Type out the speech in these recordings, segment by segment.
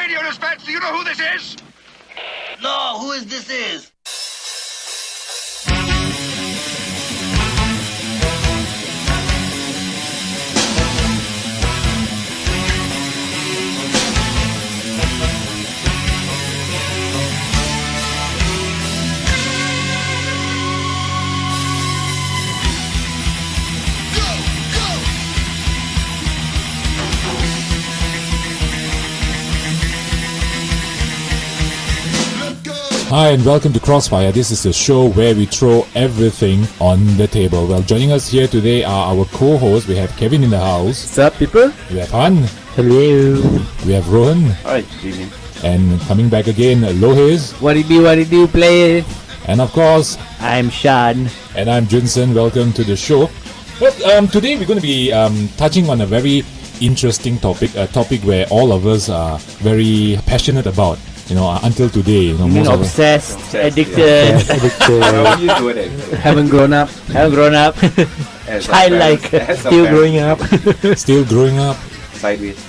radio dispatch, do you know who this is? No, who is this is? Hi and welcome to Krossfire. This is the show where we throw everything on the table. Well, joining us here today are our co-hosts. We have Kevin in the house. What's up, people? We have Han. Hello. We have Rohan. Hi, good evening. And coming back again, Lohes. What it do, play? And of course, I'm Shan. and I'm Jun Sern. Welcome to the show. Well, today we're going to be touching on a very interesting topic, a topic where all of us are very passionate about. You know, until today, you know, most of us. Obsessed, addicted, How you do it? haven't grown up. Childlike, still growing up. Still growing up. Sideways.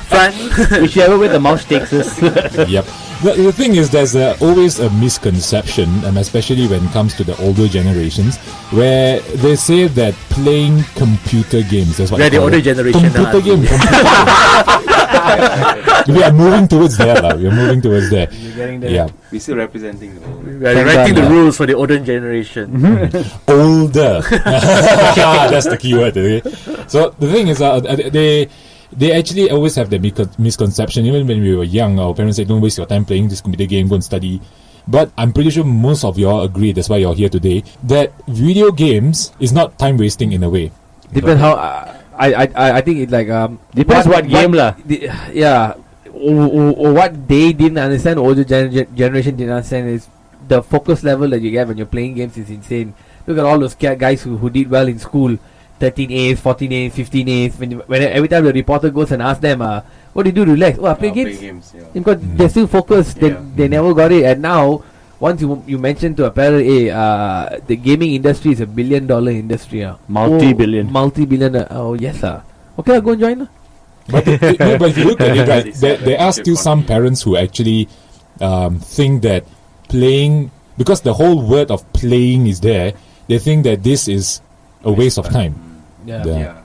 Front, whichever way the mouse takes us. Yep. The thing is, there's always a misconception, especially when it comes to the older generations, where they say that playing computer games, that's what We're they the call older it. generation. Computer game. We are moving towards there. We are moving towards there. You're getting there. Yeah. We're still representing the world. We're writing the rules for the older generation. Older. That's the keyword. Okay? So the thing is, they actually always have the misconception. Even when we were young, our parents said, "Don't waste your time playing this computer game. Go and study." But I'm pretty sure most of y'all agree. That's why you're here today. That video games is not time wasting in a way. Depends how. I think it like Depends what game lah. Yeah, or what they didn't understand, older generation didn't understand is the focus level that you get when you're playing games is insane. Look at all those guys who did well in school, 13 A's, 14 A's, 15 A's. When every time the reporter goes and asks them, what do you do to relax? Oh, I play games. Yeah. Because they're still focused. They never got it. And now, once you mention to a parent, the gaming industry is $1 billion industry. Multi-billion. Multi-billion. Oh, yes, sir. Okay, I'll go and join. But if you look at it, right, there are still some parents who actually think that playing, because the whole word of playing is there, they think that this is a waste of time. Yeah.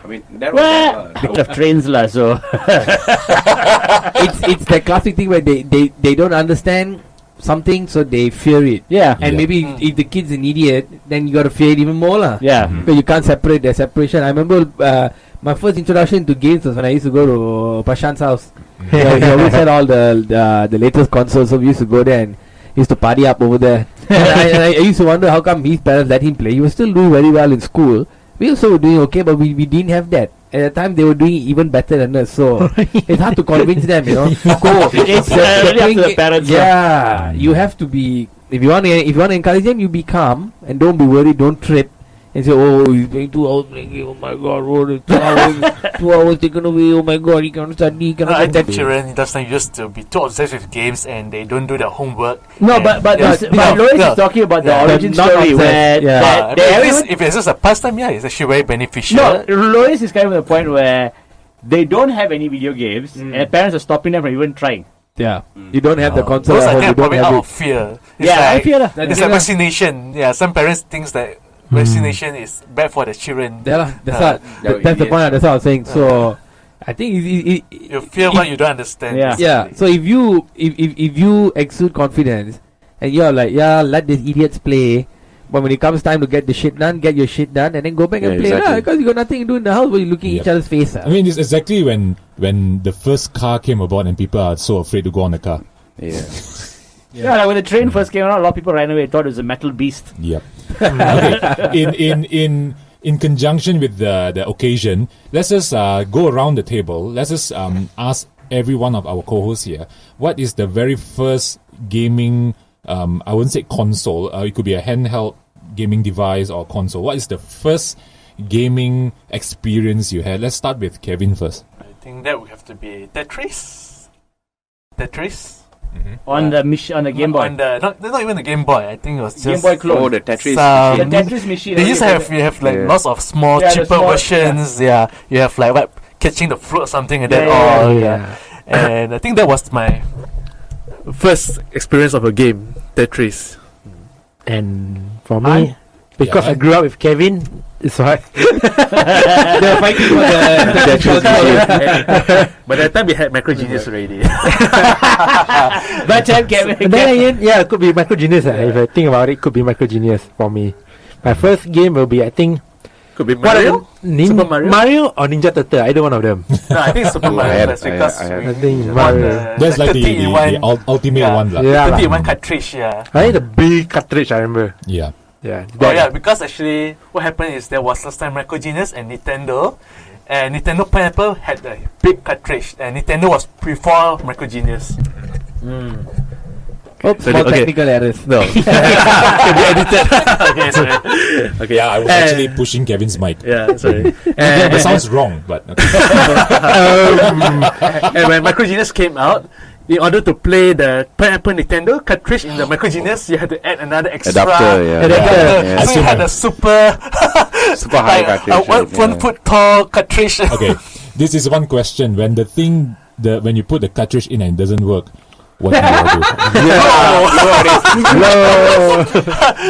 I mean, that was Bit of trains lah, so It's the classic thing where they don't understand something, so they fear it. yeah. And maybe if the kid's an idiot, then you gotta fear it even more lah. Yeah. Because you can't separate the separation. I remember my first introduction to games was when I used to go to Prashant's house. He always had all the latest consoles, so we used to go there and used to party up over there. and I used to wonder how come his parents let him play. He was still doing very well in school. We also were doing okay, but we didn't have that. At the time, they were doing even better than us. So it's hard to convince them, you know. Go. It's really up to the parents. Yeah, you have to be. If you want to encourage them, you be calm and don't be worried. Don't trip and say, "Oh, he's playing 2 hours playing game. Oh my God, oh, 2 hours, 2 hours taken away. Oh my God, he cannot study. He cannot." I think children last time used to be too obsessed with games and they don't do their homework. No, and but Lohes is talking about the origin not story obsessed, where yeah. If it's just a pastime, it's actually very beneficial. no, Lohes is kind of the point where they don't have any video games and parents are stopping them from even trying. Yeah, you don't have the console Those at I home. think You don't probably have out it. of fear. It's Yeah, I like, feel lah. it's like vaccination. Yeah, some parents think that vaccination is bad for the children. That's the point. That's what I was saying. So I think You fear what you don't understand. Yeah. yeah. So if you exude confidence and you're like, yeah, let these idiots play, but when it comes time to get the shit done, get your shit done, and then go back and play. exactly. Because you got nothing to do in the house, but you're looking each other's face. I mean, it's exactly when the first car came about and people are so afraid to go on the car. Yeah. Yeah, like when the train first came out, a lot of people ran away, thought it was a metal beast. Yep. Okay. In conjunction with the occasion, let's just go around the table. Let's just ask every one of our co-hosts here, what is the very first gaming, I wouldn't say console, it could be a handheld gaming device or console. What is the first gaming experience you had? Let's start with Kevin first. I think that would have to be Tetris. On the on the Game Boy. On the not even the Game Boy. I think it was just Game Boy clone. Oh, the Tetris. The Tetris machine. They used to have lots of small, Yeah, the cheaper small- versions. Yeah, you have like what catching the fruit or something, and Yeah, then yeah, yeah. And I think that was my first experience of a game, Tetris. And for me, because Yeah. I grew up with Kevin, it's why. They're fighting for the By that time we had Macro Genius already. But Kevin, Then again, yeah, it could be Micro Genius. If I think about it, could be Micro Genius for me. My first game will be, I think, Could be what Mario. Super Mario? Mario or Ninja Turtle. Either one of them. No, I think Super Mario first because I think we Mario. won That's like the 30-in-1 ultimate one. lah. Yeah, 30-in-1 cartridge. Yeah. I think the big cartridge. I remember. Yeah. Yeah. Oh yeah, because actually what happened is there was last time Micro Genius and Nintendo. And Nintendo Pineapple had a big cartridge, and Nintendo was before Micro Genius. Oops, small technical errors. No, can be edited. Okay, sorry. Okay, Yeah, I was actually pushing Kevin's mic. yeah, sorry. It sounds wrong, but okay. And when Micro Genius came out, in order to play the Pineapple Nintendo cartridge in the Micro Genius, you had to add another extra Adapter, yeah. adapter. Yeah. So you had a super high cartridge, one yeah. foot tall cartridge. Okay, this is one question. When when you put the cartridge in and it doesn't work, what do you do?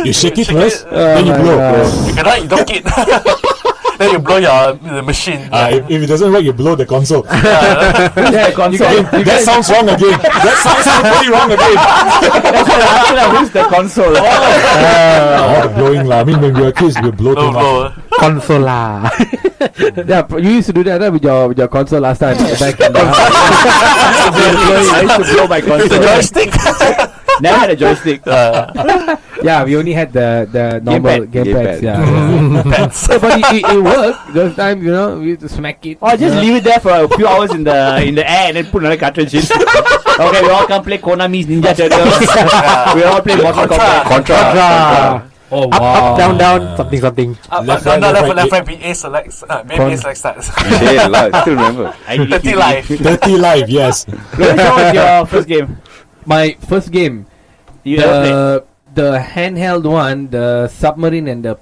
You shake it first, then you blow. You cannot dunk it. Then you blow the machine. If it doesn't work, you blow the console. yeah, console. That sounds wrong again. That sounds totally wrong again. Who's the console? Oh, blowing lah. I mean, when we were kids, we blow too much. Console lah. Yeah, you used to do that with your console last time. Back in the I used to blow my The console. joystick. Never had a joystick. Yeah, we only had the normal gamepads. Gamepad. Yeah. So, but it worked. Those times, we used to smack it. Or just leave it there for a few hours in the air and then put another cartridge in. Okay, we all come play Konami's Ninja Turtles. We all play Mortal Kombat. Contra. Oh Up, down, something. Left, Left, right, left, right, BA selects. BA select starts. Yeah, I still remember. 30 live. 30 live, yes. What was your first game? My first game, You ever played? the handheld one, the submarine and the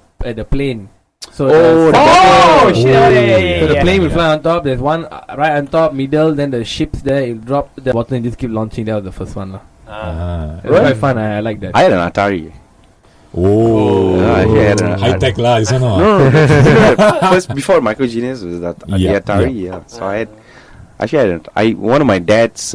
plane. So Oh, shit. so the plane will fly on top. There's one right on top, middle. Then the ships there. It'll drop the bottom and just keep launching. That was the first one. It was quite fun. I like that. I had an Atari. Oh, actually I had an high tech lah, this one. No. First, before Micro Genius was that Yeah, the Atari. Yeah. So I had one of my dad's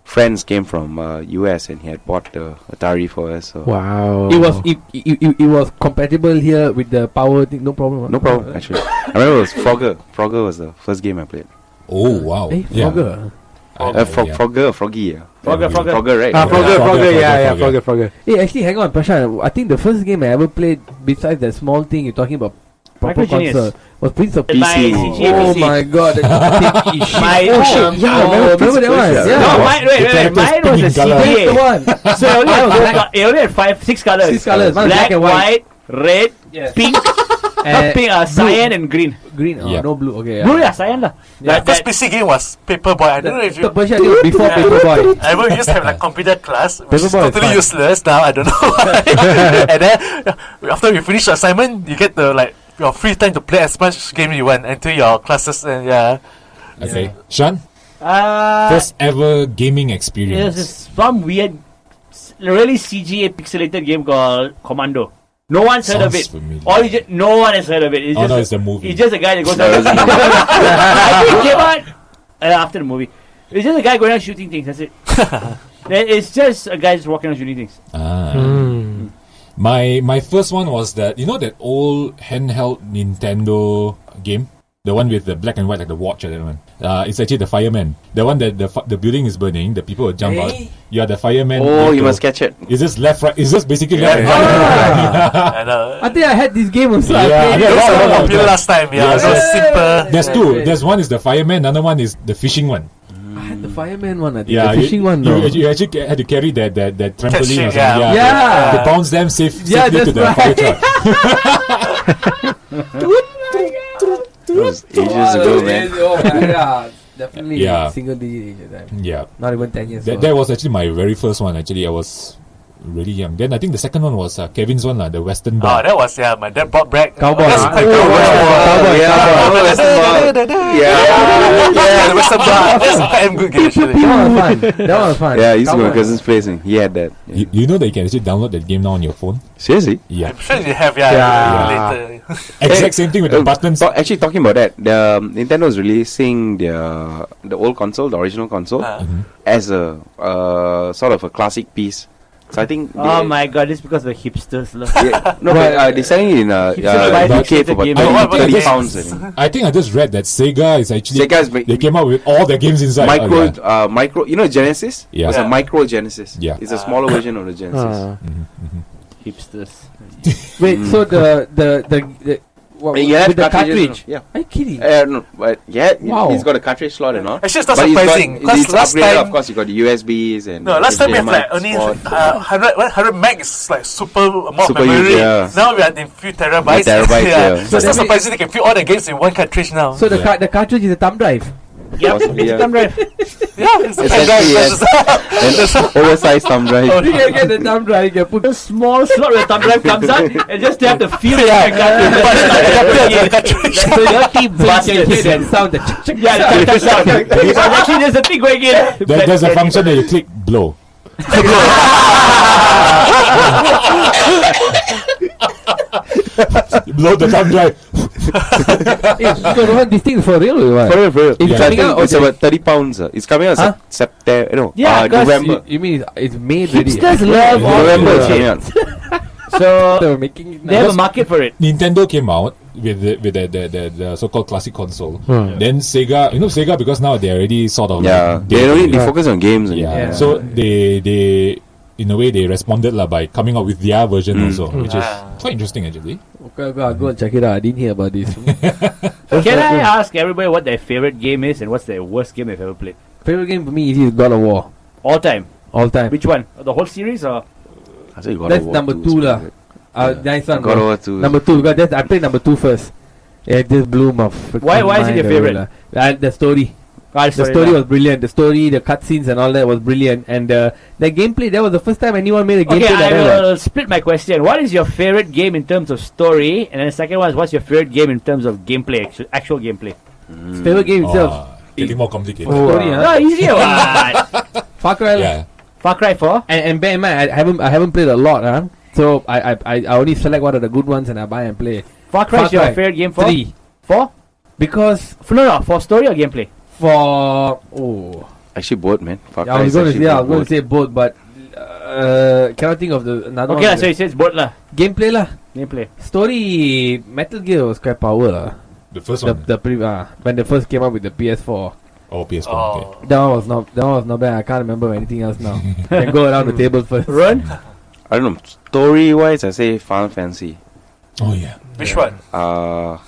friends came from US and he had bought the Atari for us. So Wow. It was compatible here with the power thing. No problem. no problem actually. I remember it was Frogger. Frogger was the first game I played. Oh, wow. Yeah. Frogger. Frogger, Froggy. Yeah. Frogger. Frogger, right? Frogger. Hey, actually, hang on, Prashant. I think the first game I ever played, besides that small thing you're talking about, proper Micro Genius. console, was Prince of PC. Oh my god. that thing is shit. My- Oh shit. Yeah, remember that one? Yeah. Yeah. No, Yeah. mine, The wait, characters mine was a pink in colour. That's the CDA. one. So it only had 6 colors. 6 colors. One Black, black and white. white, red, Yes. pink, not pink, cyan and green. Green. Oh, Yeah. no blue. Okay. Blue, yeah, cyan lah. My first PC game was Paperboy. I don't know if you. The version was before Paperboy. I remember we used to have like computer class, which is Paperboy is totally fun. useless now. I don't know why. And then after we finish the assignment, you get the your free time to play as much game you want until your classes. And yeah, Okay. Shan, Uh, first ever gaming there's experience. this some weird, really CGA pixelated game called Commando. No one's heard of Sounds it. familiar. No one has heard of it. It's Oh, just no, it's the movie. It's just a guy that goes around. I think it came out after the movie. It's just a guy going around shooting things. That's it. Then it's just a guy just walking around shooting things. My first one was that that old handheld Nintendo game, the one with the black and white like the watch, that one. It's actually the fireman. The one that the building is burning, the people will jump out. You are the fireman. Oh, you to- must catch it. Is this left, right? Is this basically left and right? and I think I had this game also. I Yeah, played yeah, it. yeah. also Oh, popular okay. last time. Yeah, Yeah, so yeah. simple. There's two. There's one is the fireman, another one is the fishing one. I had the fireman one. I think Yeah, the fishing one. You, though. you actually had to carry that trampoline or Catching, something. yeah. Yeah. To bounce them safely Yeah, to that's the right. fire truck. That was ages ago, man. Oh my god. Definitely Yeah. single digit age at that time. Yeah. Not even 10 years That was actually my very first one. Actually, I was really young. Then I think the second one was Kevin's one, the Western Oh, bar. that was my dad brought back. Cowboy. That's quite Yeah, the Western bar. That's a damn good game actually. That was fun. Yeah, I used to go to my Cowboy. cousin's place and he had that. Yeah. You know that you can actually download that game now on your phone? Seriously? Yeah. I'm sure you have, later. Exact same thing with the buttons. Actually, talking about that, the Nintendo is releasing the old console, the original console, as a sort of a classic piece. So I think. Oh my god, this is because of the hipsters. Look. They're selling it in UK for about 30 pounds. I think I just read that Sega is actually Sega is they came out with all their games inside. micro. You know Genesis? Yeah. It's a micro Genesis. Yeah. It's a smaller version of the Genesis. Hipsters. Wait, so the You have with the cartridges, cartridge? yeah. Are you kidding? No, but yeah, Wow. he's got a cartridge slot and all. Actually, it's not But surprising. it's Because last upgraded, time, of course, you got the USBs and. last time we have HDMI like only support. 100 meg is like super amount Super of memory. huge, yeah. Now we are in few terabytes. Terabytes, yeah. So it's not surprising they can fit all the games in one cartridge now. So the the cartridge is a thumb drive. Possibly, yeah. Thumb drive. Yeah, it's a Essentially, yes. An oversized thumb drive. You can get the thumb drive. You can put The small slot where the thumb drive comes out and just have to feel it. so your team can hear that sound. The Yeah, the sound. So actually, there's a thing going in. There's a function that you click blow. Blow the thumb drive. So Rohan, this thing is for real or what? For real. It's coming out, It's okay. about 30 pounds. It's coming out Huh? September. Yeah, 'cause November. You mean it's made ready? Hipsters love all November the it's coming shit. out. So They're making it they now. have a market for it. Nintendo came out with the so-called classic console. Then Sega, Sega because now they already sort of Yeah, they focus on games. only. yeah. Yeah. So they in a way they responded by coming out with their version also, which is quite interesting actually. Okay, I'll go and check it out. I didn't hear about this. Can I ask everybody what their favorite game is and what's their worst game they've ever played? Favorite game for me is God of War. All time. All time. Which one? The whole series or? I say God That's of War number 2 two is lah. pretty Nice one. good. God bro. of War 2. Number 2 because I played number 2 first. Yeah, it just blew my freaking Why is it your mind away favorite? lah. The story. The story was brilliant. The story, the cutscenes and all that was brilliant. And the gameplay, that was the first time anyone made a gameplay Okay, like I that. will split my question. What is your favorite game in terms of story? And then the second one is what's your favorite game in terms of gameplay, actual gameplay? Favorite game itself. Getting more complicated. Story, huh? No, easier one. Far Cry. Yeah. Far Cry 4? And bear in mind, I haven't played a lot, huh? So I only select one of the good ones and I buy and play. Far Cry is your Cry. favorite game for? 3. 4? Because No, for story or gameplay? Actually, both, man. Far I Cry was is going to actually say I was going both. to say both, but cannot think of the another Okay, one. so it says both lah. Gameplay lah. Gameplay. Story Metal Gear was quite power lah. The first The one. when they first came up with the PS4. PS4. Okay. That one was not bad. I can't remember anything else now. Can go around the table first. Run? I don't know. Story-wise, I say Final Fantasy. Oh yeah. Which one? I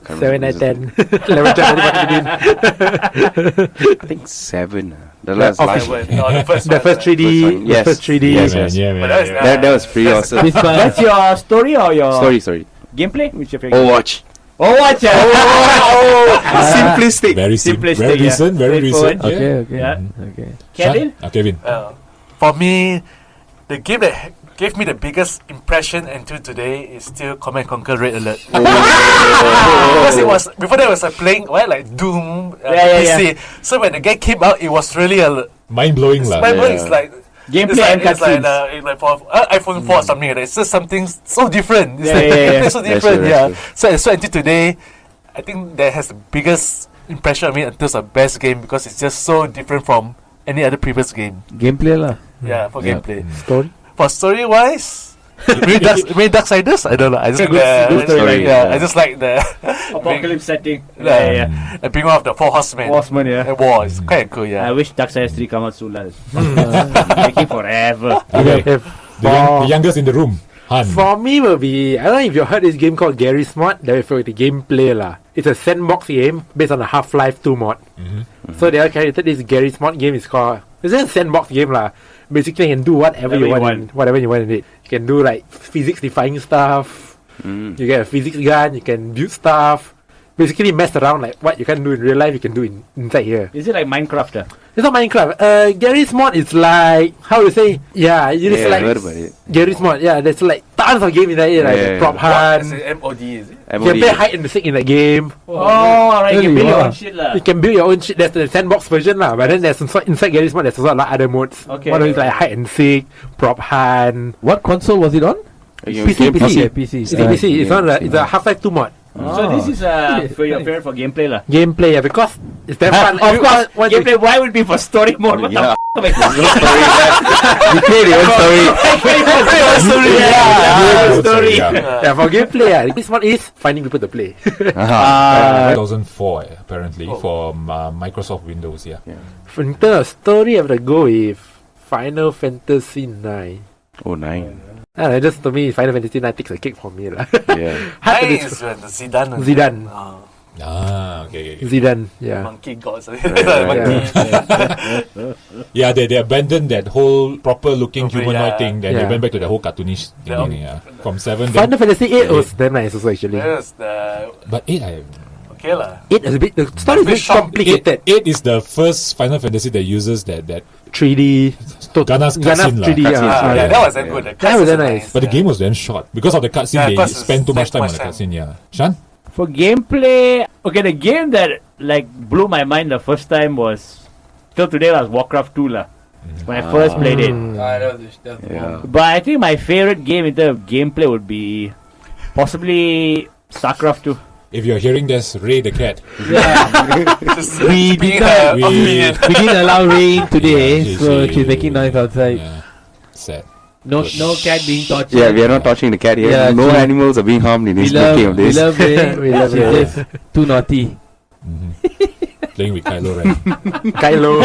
can't 7 remember. out of 10. Level 10. I think 7. The last live. No, the first The one, first 3D. one. Yes. The first 3D. Yes, man, yes. yeah, man. But that's, yeah. That was pretty awesome. This one. That's your story or your Sorry. gameplay? Which your favorite? Overwatch. Watch it. Simplistic. Very Simplistic, very yeah. recent, very recent. Straightforward. Okay. Yeah. Okay. Kevin? Kevin. For me, the game that gave me the biggest impression until today is still Command & Conquer Red Alert. Because it was before that was playing like Doom PC. So when the game came out, it was really Mind blowing lah. it's like Gameplay and it's like, cutscenes. it's like for iPhone 4 or something like that. It's just something so different. It's Yeah, like, yeah, yeah. it's so That's different. true, Yeah. that's So until today, I think that has the biggest impression on me in terms of best game because it's just so different from any other previous game. Gameplay lah. Yeah, for Yeah. gameplay. Story. For story wise, maybe Darksiders. I don't know. I just like good story, yeah, yeah. I just like the Apocalypse setting. yeah. The being one of the 4 horsemen. Horseman, yeah. War is quite cool. Yeah. I wish Darksiders 3 come out soon lah. Taking forever. Okay. If The youngest in the room. Han. For me will be, I don't know if you heard this game called Gary Smart. That is for the gameplay lah. It's a sandbox game based on the Half-Life 2 mod. So they have created this Gary Smart game. It's called, it's a sandbox game lah. Basically, you can do whatever you want. Whatever you want in it. You can do like physics-defying stuff. You get a physics gun. You can build stuff. basically mess around like what you can do in real life, you can do inside here. Is it like Minecraft? It's not Minecraft. Gary's mod is like, how to say? Yeah, it is I like heard about it. Gary's mod. Yeah, there's like tons of games in that. Like Yeah. prop hunt. Is it MOD, is it? You can play hide and seek in that game. Oh, right. You can Really? build your Wow. own shit lah. You can build your own shit. That's the sandbox version lah. But then there's inside Gary's mod. There's also a lot of other modes. Okay. One of it is like hide and seek, prop hunt. What console was it on? PC. PC. It's a PC. It's not. It's a Half-Life 2 mod. So this is for your favorite for gameplay lah. Gameplay, yeah, because it's very fun. Of course, Once you- gameplay. Why would it be for story mode? What Yeah. the f*** am I You create your own story. story. yeah, for gameplay, this one is finding people to play. 2004 apparently for Microsoft Windows. Yeah. In terms of story, I have to go with Final Fantasy 9. Oh, 9. Just to me, Final Fantasy 9 takes a cake for me lah. Yeah. Hard to Nice, describe. the Zidane. Zidane. Okay. Zidane, yeah. Monkey gods. Yeah, they abandoned that whole proper looking Okay, humanoid yeah. thing. Then they Yeah. went back to the whole cartoonish thing. Yeah. From 7. Then, Final Fantasy 8 was damn nice also actually. Yes, the but 8, I. okay lah. 8 is a bit, the story is a bit Short. complicated. 8 is the first Final Fantasy that uses that 3D. Ganas cutscene lah. 3D. Yeah, that was that good. The That was cutscenes nice. are But the game was then short because of the cutscene. Yeah, They because spent too much it's time on too the much cutscene. Yeah, Shan. For gameplay, okay, the game that like blew my mind the first time was till today was Warcraft 2 lah. When I first played it. Yeah. But I think my favorite game in terms of gameplay would be possibly StarCraft 2. If you're hearing this, Ray the cat. Just We being did not- a opinion. We didn't allow rain today, Yeah, so she's making noise outside. Yeah, sad. No cat being tortured. Yeah, we are not touching the cat here. Yeah, No she- animals are being harmed in We this love, making of we this. love rain. We love She's rain. just too naughty. Playing with Kylo Ren. Kylo.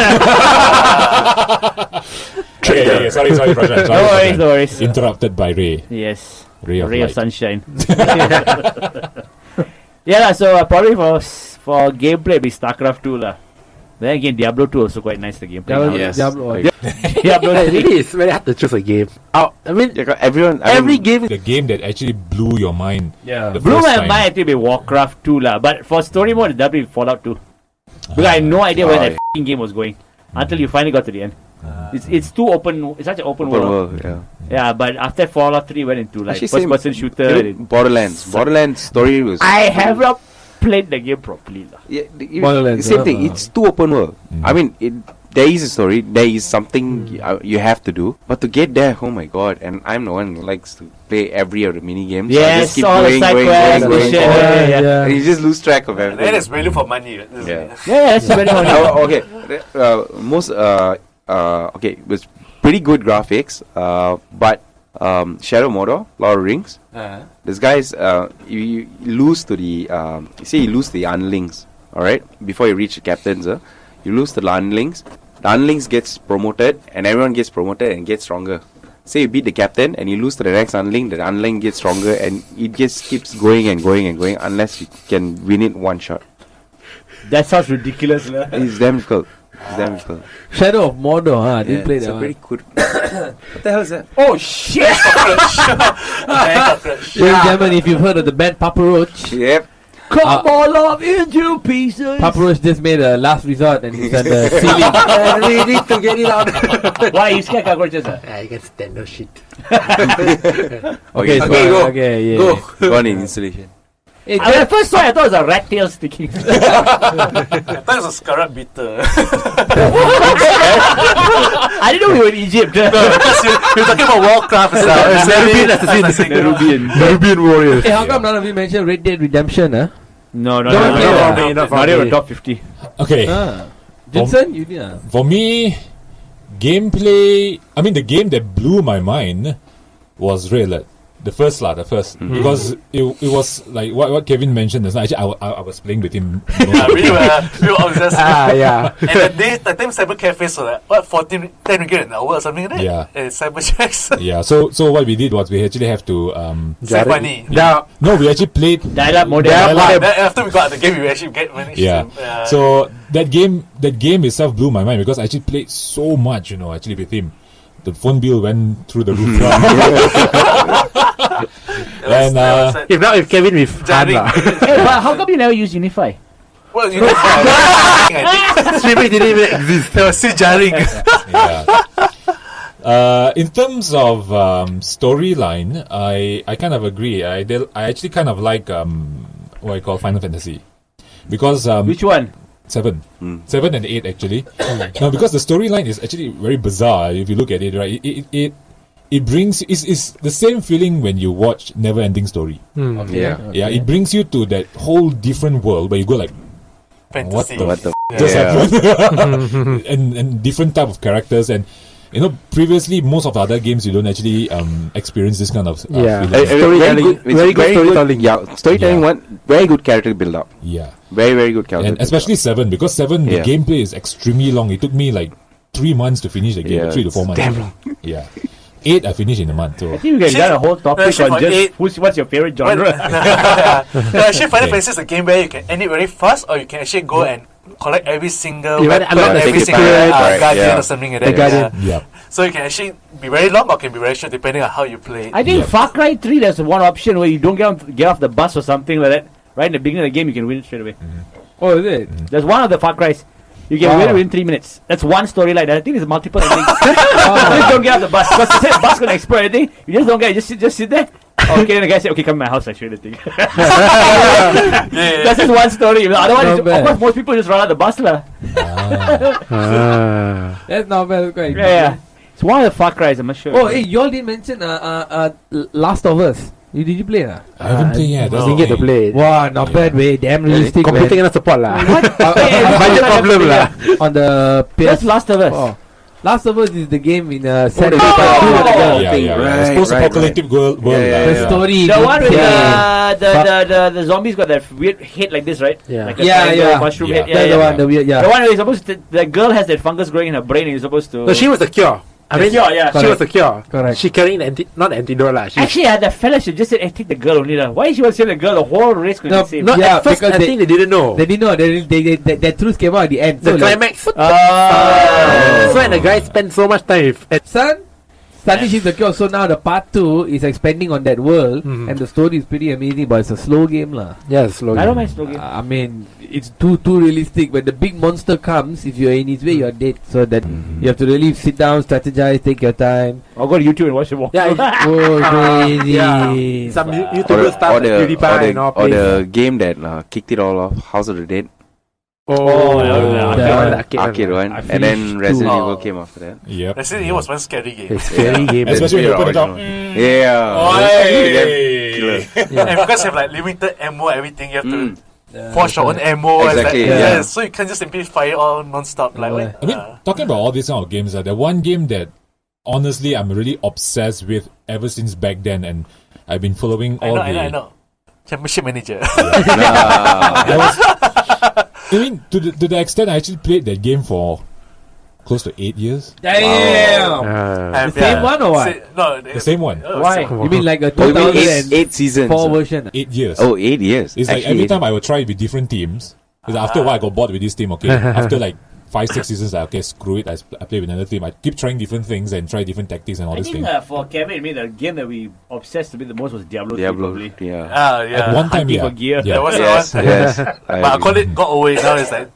Okay, sorry, Prashant. No worries, no worries. Interrupted by Ray. Yes. Ray of Ray of light. sunshine. Yeah, so probably for gameplay it'd be StarCraft 2 lah. Then again, Diablo 2 also quite nice the gameplay. Diablo, Yes. Diablo. Diablo It 3. really is very hard to choose a game. I mean, Yeah, everyone. every game. The game that actually blew your mind. Yeah. The Blew first my time. mind, I think it'd be Warcraft 2 lah. But for story mode, it'd be Fallout 2. Because I had no idea where that f***ing game was going until you finally got to the end. It's too open. It's such an open Open world. world, yeah. Yeah, but after Fallout 3 went into like Actually, same- first-person shooter. Even Borderlands. Borderlands story was. I have not played the game properly lah. Yeah, Borderlands, same thing. It's too open world. Mm. I mean, there is a story. There is something you have to do. But to get there, oh my god! And I'm the one who likes to play every of the mini games. So I Yes, just keep all the going, side going, quests, going, mission, going. yeah. And you just lose track of everything. That is value for money. Yeah. Yeah, it's very funny. Okay. Okay. It was pretty good graphics. But Shadow Mordor, Lord of the Rings. This guy's you lose to the you see you lose the unlings, all right, before you reach the captains. You lose to the unlings. The unlings gets promoted, and everyone gets promoted and gets stronger. Say you beat the captain and you lose to the next unling, the unling gets stronger, and it just keeps going and going and going unless you can win it one shot. That sounds ridiculous lah. It's damn difficult. It's damn difficult. Shadow of Mordor, huh? I didn't play it's that a one. pretty good. What the hell is that? Oh shit! Ladies and gentlemen, if you've heard of the band Papa Roach, Yep. Cut all up into pieces. Papa Roach just made a last resort and he's at the ceiling. I really need to get it out. Why you scared cockroaches? I can stand no shit. Okay, so, go. okay, yeah. Go. Go on in installation. Hey, When I first saw it, I thought it was a rat tail sticking. I thought it was a scarab beetle. I didn't know we were in Egypt. Because you're talking about Warcraft and stuff. Nubian warriors. hey, how come none of you mentioned Red Dead Redemption, huh? No, Don't play that. Not even top 50. Okay. Jensen, you did. For me, gameplay. I mean, the game that blew my mind was Red Alert. The first. Because it was like what Kevin mentioned. Actually, I was playing with him. Yeah, we were obsessed. Yeah. And the time Cyber Cafes were like, what, 10 ringgit an hour or something like that? Yeah. And Cyber Checks. Yeah. So what we did was we actually have to Save money. Now, no, we actually played. Dial-up modem. Then after we got the game, we actually managed Yeah. to... So that game itself blew my mind because I actually played so much, actually with him. the phone bill went through the roof. And If not, if Kevin with Han Jarring. lah. Hey, but how come you never use Unify? Well, you know, I Streaming didn't even exist. think there was still jarring. yeah. In terms of storyline, I kind of agree. I actually kind of like what I call Final Fantasy, because Which one? 7 and 8 actually. No, because the storyline is actually very bizarre if you look at it, right? It brings it's the same feeling when you watch Never Ending Story. Yeah, it brings you to that whole different world where you go like, Fantasy. What the just happened? and different type of characters, and you know, previously most of the other games you don't actually experience this kind of Yeah. feeling. Storytelling. Very good storytelling. Yeah, storytelling. Yeah. One very good character build up. Yeah, Very very good character. and build especially 7, because 7 the Yeah. gameplay is extremely long. It took me like 3 months to finish the game, Yeah, 3 to 4 months. damn long. Yeah, 8 I finished in a month. So I think we can get a whole topic Actually, on for just 8 what's your favorite genre. Actually, Final Okay. Fantasy is a game where you can end it very fast, or you can actually go and collect every single You want to weapon, unlock the every secret single secret, right, guardian yeah. or something like The that. guardian. Yeah. yeah, So you can actually be very long or can be very short depending on how you play it. I think Far Cry 3, there's one option where you don't get off the bus or something like that. Right in the beginning of the game, you can win it straight away. Oh, is it? There's one of the Far Cries. You can win it within 3 minutes. That's one storyline. I think there's multiple endings. Just don't get off the bus. Because the bus gonna explode anything. You just don't get it. Just sit there. Okay, then the guy said, okay, come to my house, I show you the thing. That's just one story. Otherwise, Not of bad. course, most people just run out the bus. Lah. That's not bad. Quite Yeah. It's one of the Far Cries, I'm not sure. Oh, hey, you all didn't mention Last of Us. Did you play that? I haven't played yet. That's Didn't the get to thing. play it. Wow, not bad way. Damn realistic. Computer man. cannot support lah. Budget problem lah. On the That's PS. Last of Us. Oh. Last of Us is the game in set the in people part two do of the it girl. Yeah, yeah, yeah. Right, Post-apocalyptic world. Yeah, yeah, The yeah. story. The one with yeah. the zombies got that weird head like this, right? Yeah. Like a Yeah, triangle yeah. mushroom Yeah. head. Yeah, That's yeah. the one. The weird. The Yeah. one where you're supposed to, the girl has that fungus growing in her brain and you're supposed to... No, she was the cure. I mean, cure, yeah. she was the cure. Correct. She carrying not antidote lah. She Actually, the fella should just said, hey, take the girl only. Why she was saying the girl? The whole race could No, be saved. no, yeah, at first because I think they didn't know. They didn't know. That truth came out at the end. The So, like, climax. Ah. So when the guy spent so much time with son, suddenly she's the cure. So now the part 2 is expanding on that world, Mhm. and the story is pretty amazing. But it's a slow game, lah. slowly. I don't mind slow game. I mean, it's too realistic. When the big monster comes, if you're in his way, you're dead. So that you have to really sit down, strategize, take your time. I'll go to YouTube and watch it more. Yeah, Oh, crazy! yeah. Some Or YouTuber the, stuff, or, the, PewDiePie and all. or plays. the game that kicked it all off, House of the Dead, Oh, yeah, the arcade arcade one, I and then finished Resident two. Evil came after that. Yep. Resident Evil was one scary game. It's scary game. Especially when you open it up. Yeah. Oi! And because you have like limited ammo, everything, you have to Yeah, forge your own ammo. Exactly, Like, yeah. So you can't just simply fire all non-stop. Like, Yeah. I mean, talking about all these kind of games, the one game that honestly I'm really obsessed with ever since back then, and I've been following all I know. Championship Manager. I mean, to the extent I actually played that game for close to 8 years. Damn! And, The same one or what? No, The same one. Why? You mean like a Oh, you mean 2004 eight seasons? version? 8 years. Oh, 8 years. It's like Actually, every 8 time I would try it with different teams. Because after a while I got bored with this team, okay. After like 5-6 seasons, okay, screw it. I play with another team. I keep trying different things and try different tactics and all I this think thing. for Kevin, the game that we obsessed with the most was Diablo 3 Diablo, probably. yeah. At one time, Hunting yeah. for gear. Yeah. That was Yes, the one. yes. But I call it got over it. Now it's like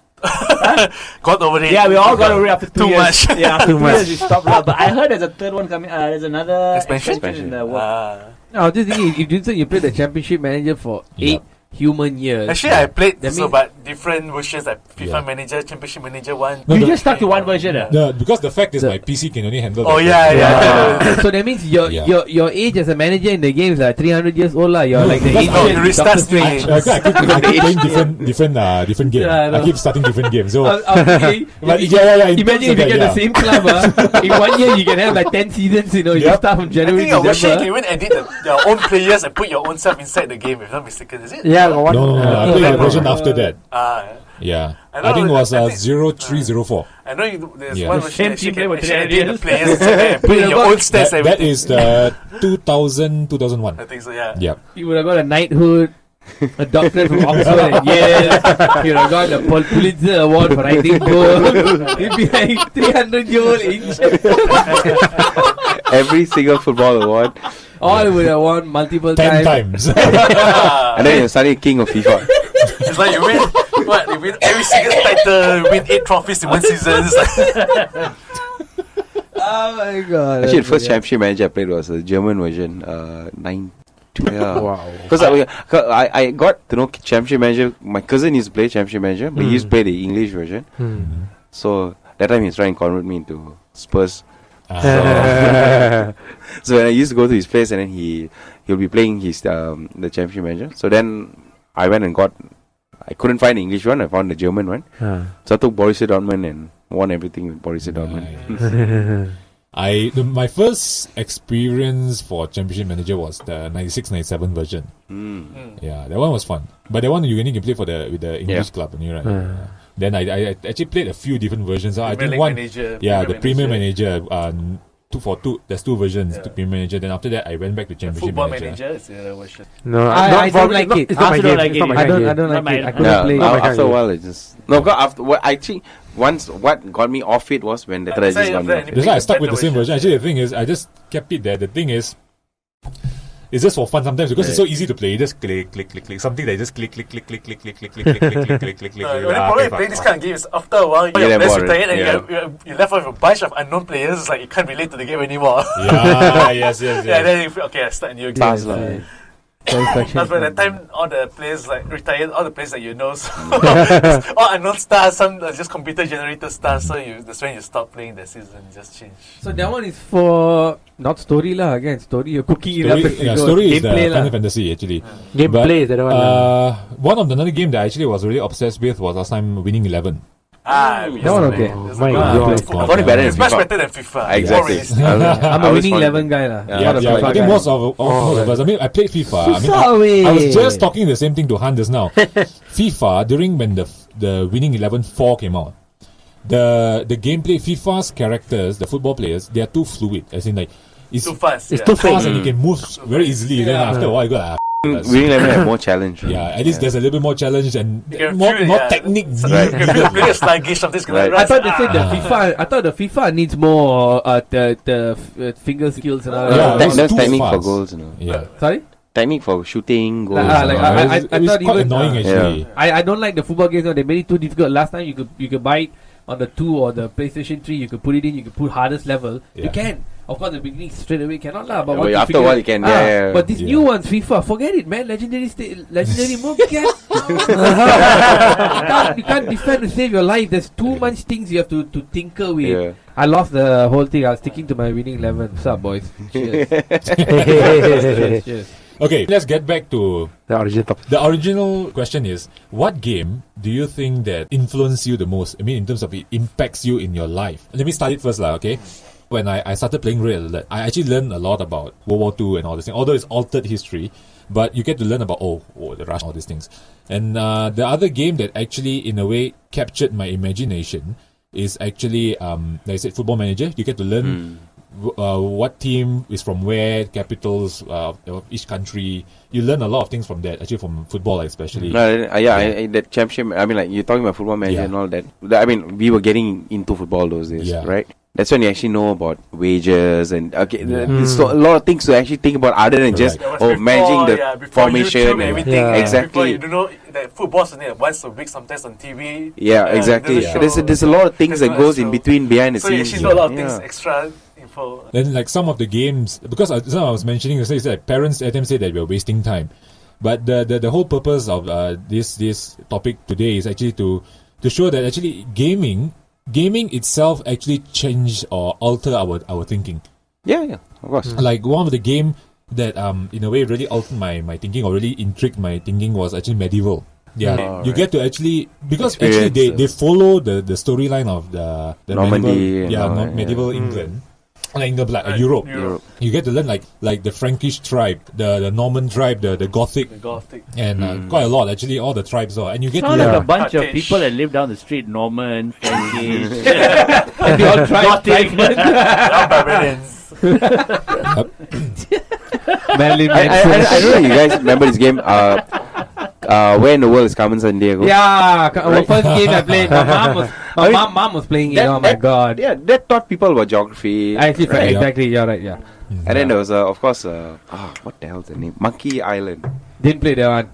got over it. Yeah, we all got over it after 2 Too years. much. Yeah, after Too 2 much. years we stopped. But I heard there's a third one coming. There's another Expansion? in the work. No, I was just thinking, if you played the Championship Manager for 8 human years. Actually, I played That so, means- but different versions like FIFA Yeah. Manager, Championship Manager 1. No, You the- just stuck to one version. Because the fact is The- my PC can only handle Oh, that. yeah. So that means your Yeah. your age as a manager in the game is like 300 years old lah. You're No, like the because ancient it restarts Doctor Strange. me. I keep playing different games. Yeah, I know. I keep starting different games. So, I was thinking, but yeah. in imagine terms if of you get that, the same club. In 1 year, you can have like 10 seasons. You know, you Yep. start from I January think to your version you can December. even edit your own players and put your own self inside the game, if I'm not mistaken, is it? Yeah, got one. No. I played the version after that. Yeah. I I think it know, was I think- 0304. I know there's Yeah. one The version same that team you play can for actually 300 edit the years. players inside there and put in your own stats, That everything. is the 2000, 2001. I think so, yeah. Yep. You would have got a knighthood, A doctorate from Oxford, and yes, got the Pulitzer Award for writing book. He'd be like 300-year-old ancient. Every single football award. All would have won multiple 10 times. times. And then you're suddenly king of FIFA. It's like you win, you win every single title, you win 8 trophies in one season. It's like, Oh my god. Actually, the first championship manager I played was the German version, 9-2. Yeah. Wow. Because I got to know championship manager. My cousin used to play championship manager, but he used to play the English version. So that time he was trying to convert me into Spurs. So when I used to go to his place, and then he'll be playing his the championship manager. So then I went and I couldn't find the English one. I found the German one. So I took Borussia Dortmund and won everything with Borussia Dortmund. My first experience for Championship Manager was the 96-97 version. Yeah, that one was fun. But that one you only can play with the English club, right? Then I actually played a few different versions. I think one, Manager, the Premier Manager. 2 there's 2 versions to Premier Manager. Then after that, I went back to Championship Football Manager. Manager is the other version. No, I don't like it. It's not my I game. also don't like It's not it. my I don't game. like it. I couldn't Yeah, play. after a while it just I think once what got me off it was when the strategies got me off it. That's why I stuck with the same version. Actually, the thing is, I just kept it there. The thing is, it's just for fun sometimes because it's so easy to play. You just click. Something that you just click. The only problem with playing this kind of game is after a while, your players retired and you're left with a bunch of unknown players. It's like you can't relate to the game anymore. Yes. Yeah, then you feel, okay, I start a new game. That's by the time all the players retired, all the players that you know, so all unknown stars, some are just computer generated stars. So that's when you stop playing the season, just change. So that one is for not story lah. Again, story you're cooking it up. Story is the gameplay Final Fantasy actually. Gameplay is the other one. One of another game that I actually was really obsessed with was last time Winning 11. that one okay. My God. I found it better It's than much FIFA. better than FIFA. Exactly. I'm a winning 11 guy lah. I think most of us. I mean, I played FIFA. I was just talking the same thing to Han just now. FIFA during when the Winning 11 4 came out, the gameplay, FIFA's characters, the football players, they are too fluid. As in, like it's too fast. It's too fast, and you can move very easily. Then after a while, you go. Winning 11 have more challenge. Yeah, at least there's a little bit more challenge and can more feel it, technique. So you can play a sluggish, something's gonna Right. run. I thought they said the FIFA. I thought the FIFA needs more the finger skills and all. Yeah, that. it was That's too technique for fast. goals, Yeah. Sorry. Technique for shooting goals. I It was thought quite even, annoying actually. I don't like the football games. No, they made it too difficult. Last time you could buy it on the 2 or the PlayStation 3. You could put it in. You could put hardest level. Yeah. You can. Of course, the beginning straight away cannot lah. But Yeah, once but you after figure a while it- you can, yeah. But these Yeah. new ones, FIFA, forget it, man. Legendary mode, you can't defend to save your life. There's too much things you have to tinker with. Yeah. I lost the whole thing. I was sticking to my winning 11. What's up, boys? Cheers. Cheers. Okay, let's get back to The original topic. the original question is, what game do you think that influenced you the most? I mean, in terms of it impacts you in your life. Let me start it first, okay? When I started playing Red Alert, I actually learned a lot about World War II and all this thing. Although it's altered history, but you get to learn about, the Russian, all these things. And the other game that actually, in a way, captured my imagination is actually, like I said, Football Manager. You get to learn what team is from where, capitals of each country. You learn a lot of things from that, actually from football especially. No, that championship. I mean, like you're talking about Football Manager and all that. I mean, we were getting into football those days, right? That's when you actually know about wages and there's so, a lot of things to actually think about other than just managing the before formation YouTube and everything. Yeah. Exactly. Before you don't know that football's only once a week, sometimes on TV. Yeah, exactly. there's a There's show, there's a lot of things that there's goes a in show. between behind the So you scenes. actually know a lot of Yeah. things, extra info. Then, like some of the games, because I was mentioning, you said parents at them say that we're wasting time, but the whole purpose of this topic today is actually to show that actually gaming itself actually change or alter our thinking. Yeah, of course. Like one of the game that in a way really altered my thinking or really intrigued my thinking was actually Medieval. Yeah, you get to actually, because actually they follow the storyline of the Normandy medieval, and medieval England. Europe. You get to learn like the Frankish tribe, the Norman tribe, the Gothic, and quite a lot actually. All the tribes are, and you get to Sound learn. like a bunch of Turkish. people that live down the street, Norman, Frankish. And they all tried. Barbarians. Marilyn I Manson. don't know if you guys remember this game. Where in the world is Carmen Sandiego? Yeah, our first game I played. My mom was playing it. Oh my god. Yeah, that taught people about geography. Actually, right? exactly. You're right. Yeah. And then there was, of course, what the hell's the name? Monkey Island. Didn't play that one.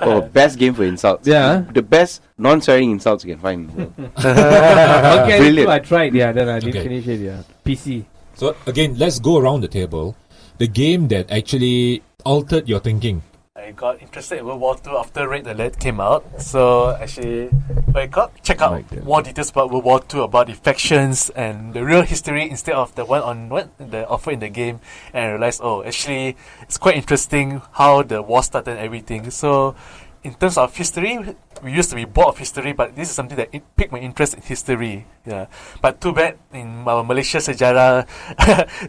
Oh, best game for insults. Yeah. The best non-swearing insults you can find in the world. Okay, Brilliant. so I tried. Yeah, then I didn't Okay. finish it. Yeah. PC. So again, let's go around the table. The game that actually altered your thinking. I got interested in World War II after Red Alert came out. So actually, check out more details about World War II, about the factions and the real history instead of the one on what the offer in the game, and I realized, actually, it's quite interesting how the war started and everything. So, in terms of history, we used to be bored of history, but this is something that piqued my interest in history. Yeah, but too bad in our Malaysia sejarah,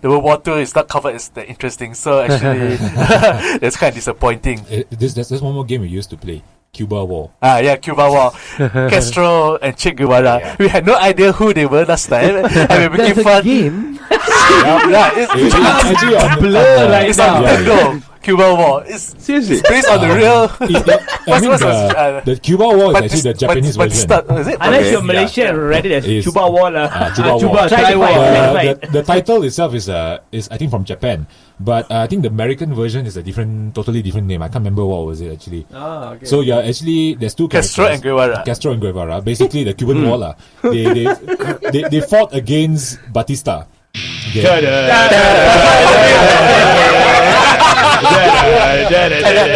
the World War II is not covered as that interesting. So actually, that's kind of disappointing. There's one more game we used to play, Cuba War. Cuba War, Castro and Che Guevara. Yeah. We had no idea who they were last time, and we became fun. game. It's actually on blur right It's on now. Nintendo. Cuba War. It's Seriously? based on the real. I mean, the Cuba War is actually the Japanese version. Is it? Unless Okay. you're Malaysian, read it as Is- Cuba War lah. Cuba War. Try to fight, try to fight. The title itself is I think from Japan, but I think the American version is a totally different name. I can't remember what was it actually. Oh, okay. So there's two Castro and characters. Guevara. Castro and Guevara, basically the Cuban War lah. They fought against Batista. Okay.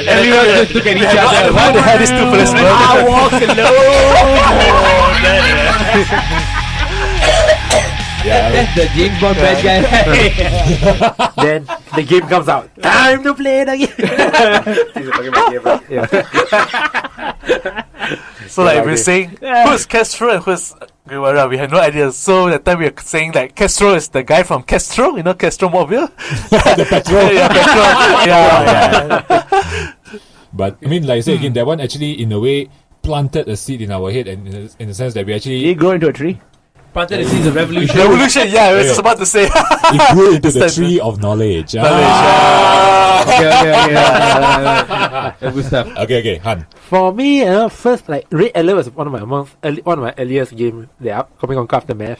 Everyone just look at each other. Who the hell is two policemen? I walk alone. That's the James Bond bad guy. Then the game comes out. Time to play the game. So like we're saying, who's Castro and who's Guevara? We had no idea. So that time we were saying like Castro is the guy from Castro, Castro Mobile. The petrol. Yeah, Petrol. Yeah. But I mean, like I say again, that one actually in a way planted a seed in our head, and in the sense that we Did actually he grow into a tree? Planted the seeds of revolution. Revolution, yeah, I was just about to say. it grew into the That's- tree of knowledge. Okay. Good stuff. Okay, Han. For me, first like Red Alert was one of my earliest games. They are coming on Aftermath.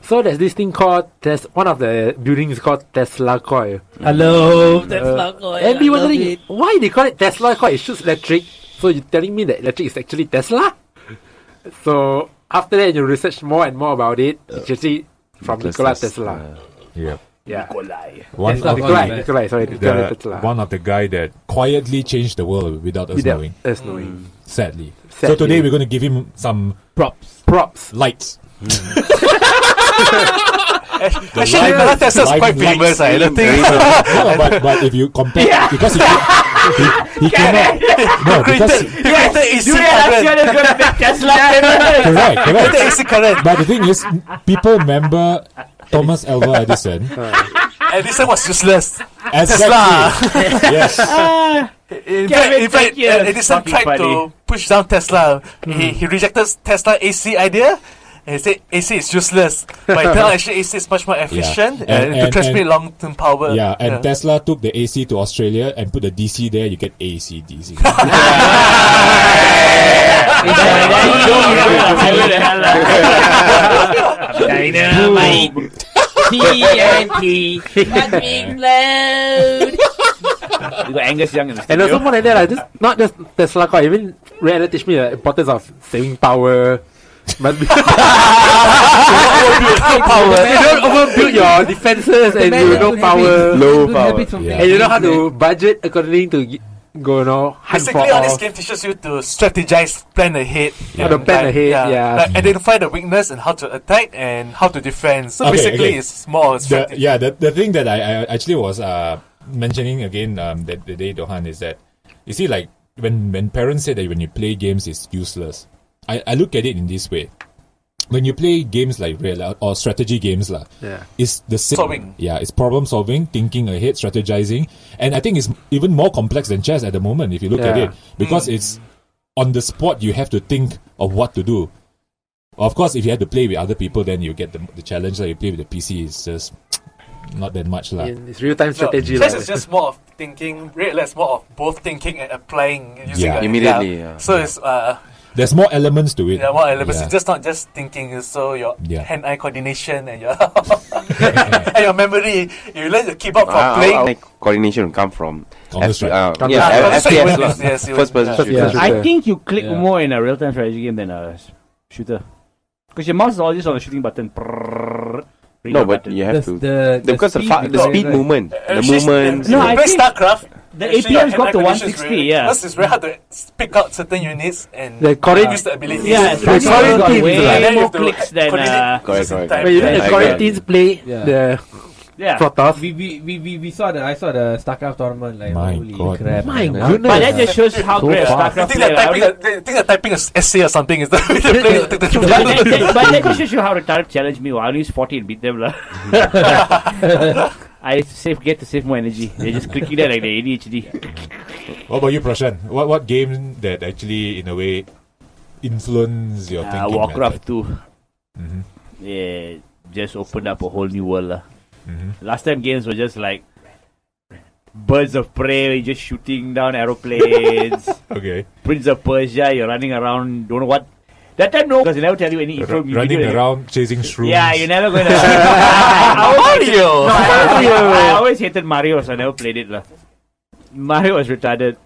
So there's this thing called one of the buildings called Tesla Coil. Hello. Tesla coil. And we wondering why they call it Tesla Coil. It shoots electric. So you're telling me that electric is actually Tesla? So after that, you research more and more about it. It's actually from Nikola Tesla. Yep. Yeah. One Tesla of coil. Nikolai, sorry, Nikola Tesla. one of the guy that quietly changed the world without us Without knowing. us knowing. Sadly. So Sadly. today we're going to give him some Props. lights. Actually, Nikola Tesla is quite Lime famous. I don't think. No, but if you compare, because he came out. No, because correct. AC current. But the thing is, people remember Thomas Alva Edison. Edison was useless. Exactly. Yes. In Kevin, fact, thank you. Edison Fucking tried funny. to push down Tesla. He rejected Tesla AC idea. And he said AC is useless. But it turned out actually AC is much more efficient and to transmit long-term power. Yeah, and Tesla took the AC to Australia and put the DC there. You get AC, DC. Dynamite. TNT. Fucking loud. You got Angus Young in the And studio. also more than that, just not just Tesla Coil, even Red Alert teach me the importance of saving power. Must be power. You don't overbuild your defenses and you know power. Low power. Yeah. And you know how to budget according to hunt for Basically, all this all. game teaches you to strategize, plan ahead. How to plan ahead, yeah. Like identify the weakness and how to attack and how to defend. So Okay, basically, okay. it's more strategy. The thing that I actually was mentioning again that the day, Rohan, is that you see, like when parents say that when you play games it's useless, I look at it in this way. When you play games like real or strategy games it's the same. Solving. Yeah, it's problem solving, thinking ahead, strategizing, and I think it's even more complex than chess at the moment if you look at Yeah. it, because it's on the spot. You have to think of what to do. Of course, if you have to play with other people, then you get the challenge that you play with the PC is just not that much lah. It's real-time strategy. Chess is just more of thinking. Red Alert's more of both thinking and applying using Yeah. Immediately, yeah. So it's There's more elements to it. more elements. Yeah. It's just not just thinking. So your Yeah. hand-eye coordination and your and your memory. You learn to keep up from playing. Like coordination will come from Counter-Strike. FPS lah. Yes, First person shooter. Yeah. I think you click Yeah. more in a real-time strategy game than a shooter. Because your mouse is always on the shooting button. No, but you have to. Because the speed speed movement, the movement. No, When I you play think StarCraft, the actually APM's your got to hand-eye coordination is 160, very- yeah. Because it's very hard to pick out certain units and The correct- use the ability. Yeah, The it's correct got teams, way right? And then you more have to clicks than coordinate Correct, system correct. time. When you let I the correct agree. teams play Yeah. the yeah. Protoss. We saw I saw the StarCraft tournament. Like, My holy God. crap! My man. goodness. But that just shows how So great a fast. They StarCraft think player. they think that typing an essay or something is the way they play. But that just shows you how retarded challenge me. I'll use 40 and beat them lah. I get to save more energy. They're just clicking there like the ADHD. What about you, Prashant? What game that actually, in a way, influence your thinking? Warcraft 2. Mm-hmm. Yeah, just opened up a whole new world lah. Mm-hmm. Last time games were just like Birds of Prey, just shooting down aeroplanes. Okay. Prince of Persia, you're running around, don't know what. That time no, because they never tell you any intro. Running around chasing shrooms. Yeah, you're never gonna. Mario! I always hated Mario, so I never played it lah. Mario was retarded.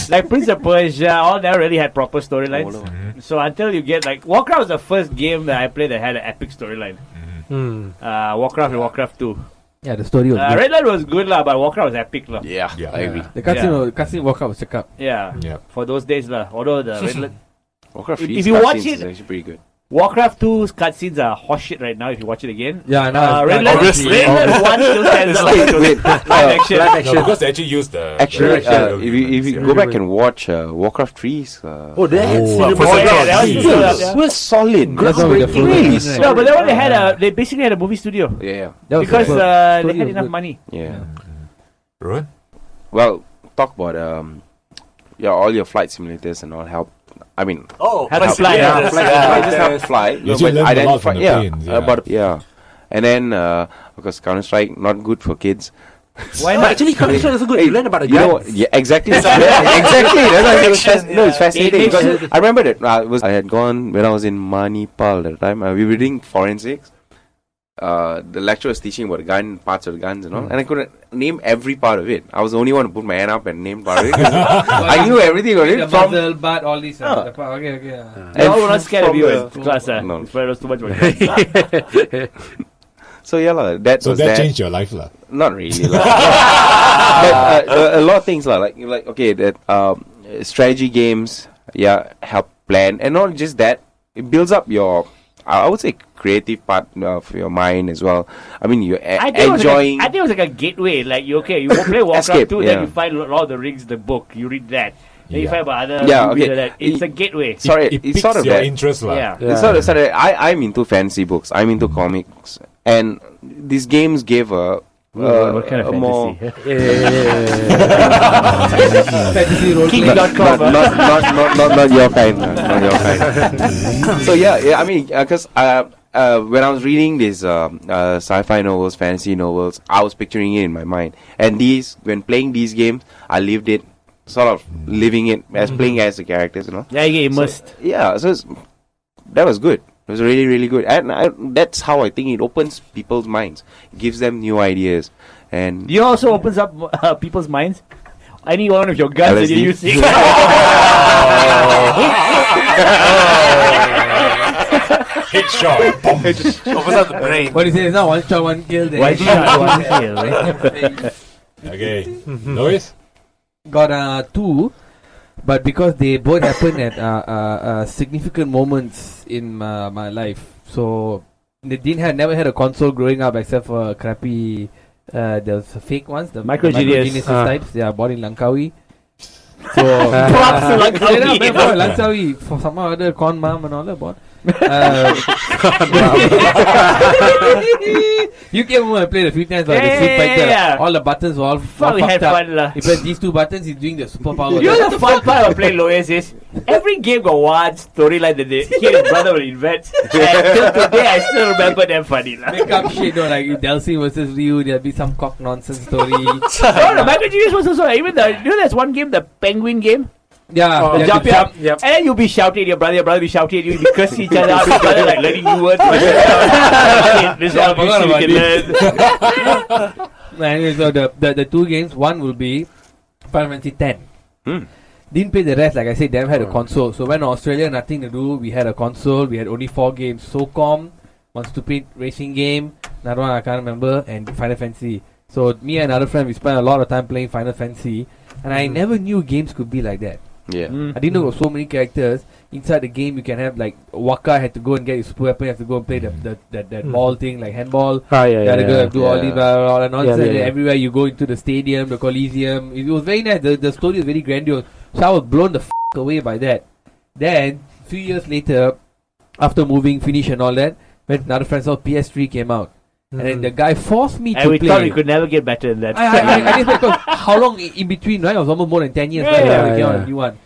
Like Prince of Persia, all never really had proper storylines. Mhm. So until you get like Warcraft was the first game that I played that had an epic storyline. Warcraft and Warcraft 2. Yeah, the story was good. Red Light was good lah, but Warcraft was epic lah. Yeah, Yeah. I agree. The cutscene Warcraft was check up. Yeah. Yeah. For those days lah. Although the Red Light, Warcraft If 3's you watch cutscenes it- is actually pretty good. Warcraft 2's cutscenes are horseshit right now if you watch it again. Yeah, no. Red Light 1 still stands out. Wait, Live action. No, because they actually used the. actually, the- if you go back and watch Warcraft 3's, Oh, that that was still up, yeah. was solid. That's one with the full Really version, right? No, but that one they basically had a movie studio Yeah, That was because superb. they Story had was enough good. money. yeah. Rohan? Well, talk about all your flight simulators and all help. I mean, Oh, How to flight fly, simulators. fly, just help fly. You actually but learned a lot from the identify, planes, yeah. about and then because Counter-Strike not good for kids. Why But not? actually, Counter-Strike is good. You learn about the You know guns. what? Yeah, exactly. Exactly. That's why it's Yeah. fascinating. It makes Because I remember that I had gone when I was in Manipal at the time. We were doing forensics. The lecturer was teaching about parts of the guns and all, and I couldn't name every part of it. I was the only one to put my hand up and name part of it. 'Cause I knew everything of The it from. muzzle, butt, all these. Ah. Okay. They all were not scared of from you the- in class. No. It's why it was too much for you. So yeah, that So was that that. changed your life, lah. Not really. But a lot of things like okay that strategy games help plan, and not just that, it builds up your I would say creative part of your mind as well. I mean you're enjoying. I think it was like a gateway. Like you play Warcraft Escape, 2, yeah. then you find Lord of the Rings, the book. You read that. Then you Yeah. find about other Yeah, movies okay. like that. It's a gateway. Sorry, It it's piques sort of your that. interest, lah. Yeah. It's sort of I'm into fantasy books. I'm into comics, and these games gave a what kind of a more fantasy? Fantasy role play. King.com. not your kind, not your kind. So yeah. I mean, because when I was reading these sci-fi novels, fantasy novels, I was picturing it in my mind. And when playing these games, I lived it, sort of living it as playing as the characters, you know. Yeah, you get immersed. So that was good. It was really, really good. And that's how I think it opens people's minds. It gives them new ideas. And You also opens up people's minds. Any one of your guns that LSD? you're using. Hit shot. Opens up the brain. What do you say? It's not one shot, one kill. Then. One shot, one kill, right? Okay. Lohes? Got 2, but because they both happened at significant moments in my life, so they never had a console growing up except for crappy. There was fake ones, the Micro Genius. types. They are bought in Langkawi. So Props to Langkawi. Langkawi for some other con mom and all that bought. You came over and played a few times like the Street Fighter. All the buttons were all We had fucked up. fun lah. You press these two buttons, he's doing the superpower. You know the fun part of playing Lohes is every game got one storyline that he and his brother will invent. And till today I still remember them funny lah. Make up shit, no, like Delcy versus Ryu, there'll be some cock nonsense story. No, the Michael Genius was also like, even the there's one game, the penguin game. Yeah, The you jump have up, to Yep. and then you'll be shouting at your brother will be shouting at you, you curse each other out, each other like learning new words. This is all forgot we about can learn. Anyway, so the two games, one will be Final Fantasy X. Didn't play the rest, like I said, never had a console. So when Australia, nothing to do, we had a console, we had only 4 games. SOCOM, one stupid racing game, another one I can't remember, and Final Fantasy. So me and another friend, we spent a lot of time playing Final Fantasy, and I never knew games could be like that. Yeah. I didn't know there were so many characters. Inside the game, you can have like Waka had to go and get his super weapon. You have to go and play that ball thing, like handball. Ah, You had to go and do all Yeah. these all the nonsense. Yeah. And everywhere you go into the stadium, the Coliseum. It was very nice. The story was very grandiose. So I was blown the away by that. Then, few years later, after moving, finish and all that, when another friend saw PS3 came out. And then the guy forced me And to we play. thought we could never get better than that. I just because how long in between, right? It was almost more than 10 years back when we came out a new one.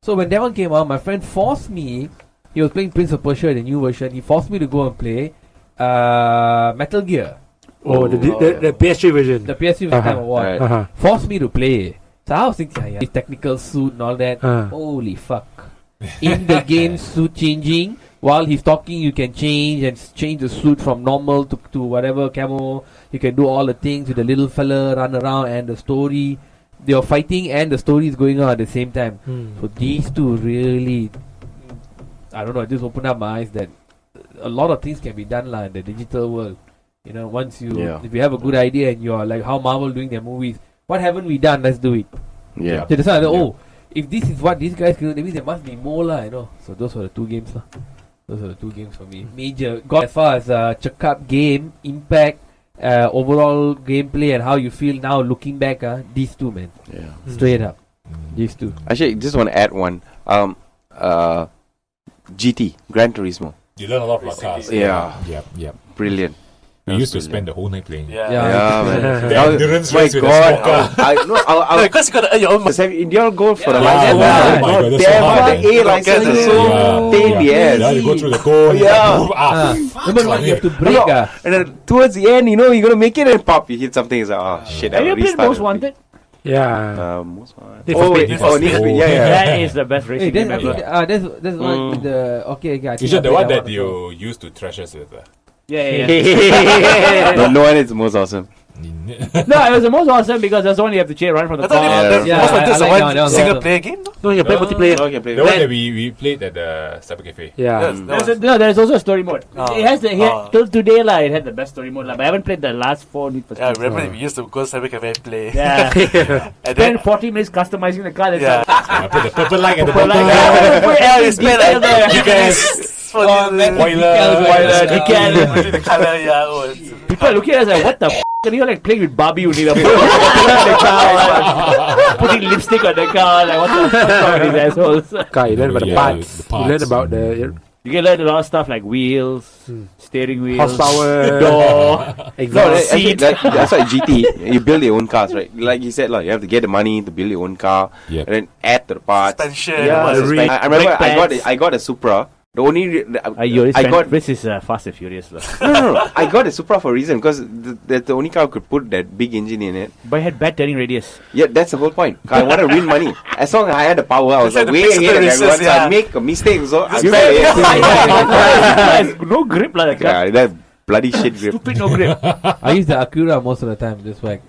So when that one came out, my friend forced me. He was playing Prince of Persia, the new version. He forced me to go and play Metal Gear, Oh, the PS3 version. the PS3 version of what? Right. Uh-huh. Forced me to play. So I was thinking, his technical suit and all that. Holy fuck! In the game, suit changing. While he's talking, you can change the suit from normal to whatever camo. You can do all the things with the little fella run around, and the story. They are fighting and the story is going on at the same time. So these two really, I don't know, just opened up my eyes that a lot of things can be done in the digital world. You know, once you, if you have a good idea and you're like how Marvel doing their movies, what haven't we done? Let's do it. Yeah. So that's why I thought, oh, if this is what these guys can do, that means there must be more you know. So those were the two games Those are the two games for me. Major. As far as check-up game, impact, overall gameplay and how you feel now looking back, these two, man. Yeah. Straight up. These two. Actually, just want to add one. GT, Gran Turismo. You learn a lot from cars. Yeah. Yep. Brilliant. We used to spend the whole night playing. Yeah. Yeah, man. The endurance My race with the God. smoker. I'll Because you gotta earn your own money. Did y'all go for the Yeah. license? Oh my God, that's so Damn, hard. the A license is so Yeah. pain in the ass. Yeah, you go through the code. Yeah. Remember when you have to break? And then towards the end, you're gonna make it and pop, you hit something. It's like, oh shit, Have I you played restarted. Most Wanted? Yeah. Most Wanted. Need for Oh, speed, wait, need for Need for speed. Speed, yeah. That is the best Hey, racing game ever. that's one with the okay. I think Is it the I one played that you used to trash us with? Yeah. No one is most awesome. No, it was the most awesome because that's the one you have to run from the I thought car. Yeah, most of this I like that one, that one was single awesome. player game. No, you play multiplayer. Okay, play The one that we played at the Cyber Cafe. Yeah. There's also a story mode. Oh. It has Oh. till today it had the best story mode but I haven't played the last 4 Need for Yeah, I Speed. remember we used to go Cyber Cafe and play. Yeah. And then, Spend 40 minutes customizing the car. yeah. I put the purple light and the Purple purple light. light. Yeah, you spend like You Spoiler. the color, yeah. Oh, it's- People are looking at us like, what the f***? Are you like playing with Barbie? You need a putting lipstick on the car. Like, what the fuck are these assholes? you learn about the Yeah, parts. the parts. You learn about the You can learn a lot of stuff like wheels, steering wheels, horsepower, door. No, exhaust. actually, that's why GT, you build your own cars, right? Like you said, you have to get the money to build your own car, Yep. and then add to the parts. Suspension. Yeah, the rig. I remember brake I got a Supra. The only I got this is Fast and Furious. no. I got a Supra for a reason because that's the only car could put that big engine in it. But it had bad turning radius. Yeah, that's the whole point. I want to win money. As long as I had the power, I was That's like like way the ahead of races, everyone. So yeah. I make a mistake, so I You fell had no grip like that car. Yeah, that bloody shit grip. Stupid no grip. I use the Acura most of the time. Just like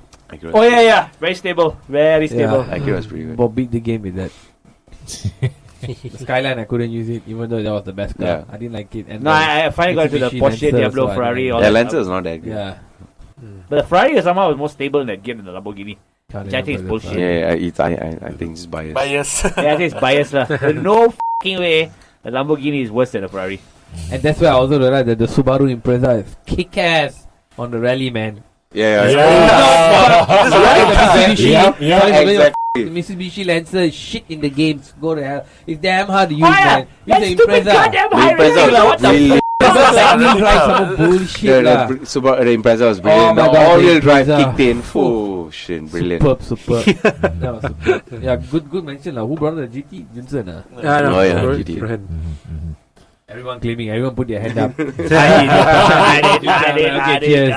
Oh yeah. Very stable. Very stable. Acura was pretty good. Bob beat the game with that. The Skyline, I couldn't use it, even though that was the best car. Yeah. I didn't like it. And No, I finally got to the Mitsubishi Porsche, Lancer, Diablo, so I Ferrari. didn't All Yeah, that Lancer stuff. is not that good. Yeah. But the Ferrari somehow was more stable in that game than the Lamborghini. Can't Which I think is remember the bullshit. Yeah, I think it's biased. Bias. Yeah, I think it's biased lah. There's no f***ing way the Lamborghini is worse than the Ferrari. And that's why I also realized that the Subaru Impreza is kick-ass on the rally, man. Yeah. Yeah. The Mitsubishi Lancer is shit in the games. Go to hell. It's damn hard to use, Oh, yeah. man. Use That the stupid Impreza. goddamn The high Impreza rating lah. What was the really f***? all-wheel drive, some bullshit lah. The Impreza was Oh brilliant. my The God, all-wheel the drive Impreza. kicked in. Oh shit, brilliant. Superb. That was superb. Yeah, good mention lah. Who brought the GT? Jun Sern ah. Oh, yeah, GT. Everyone claiming. Everyone put their hand up. I did. Okay, cheers.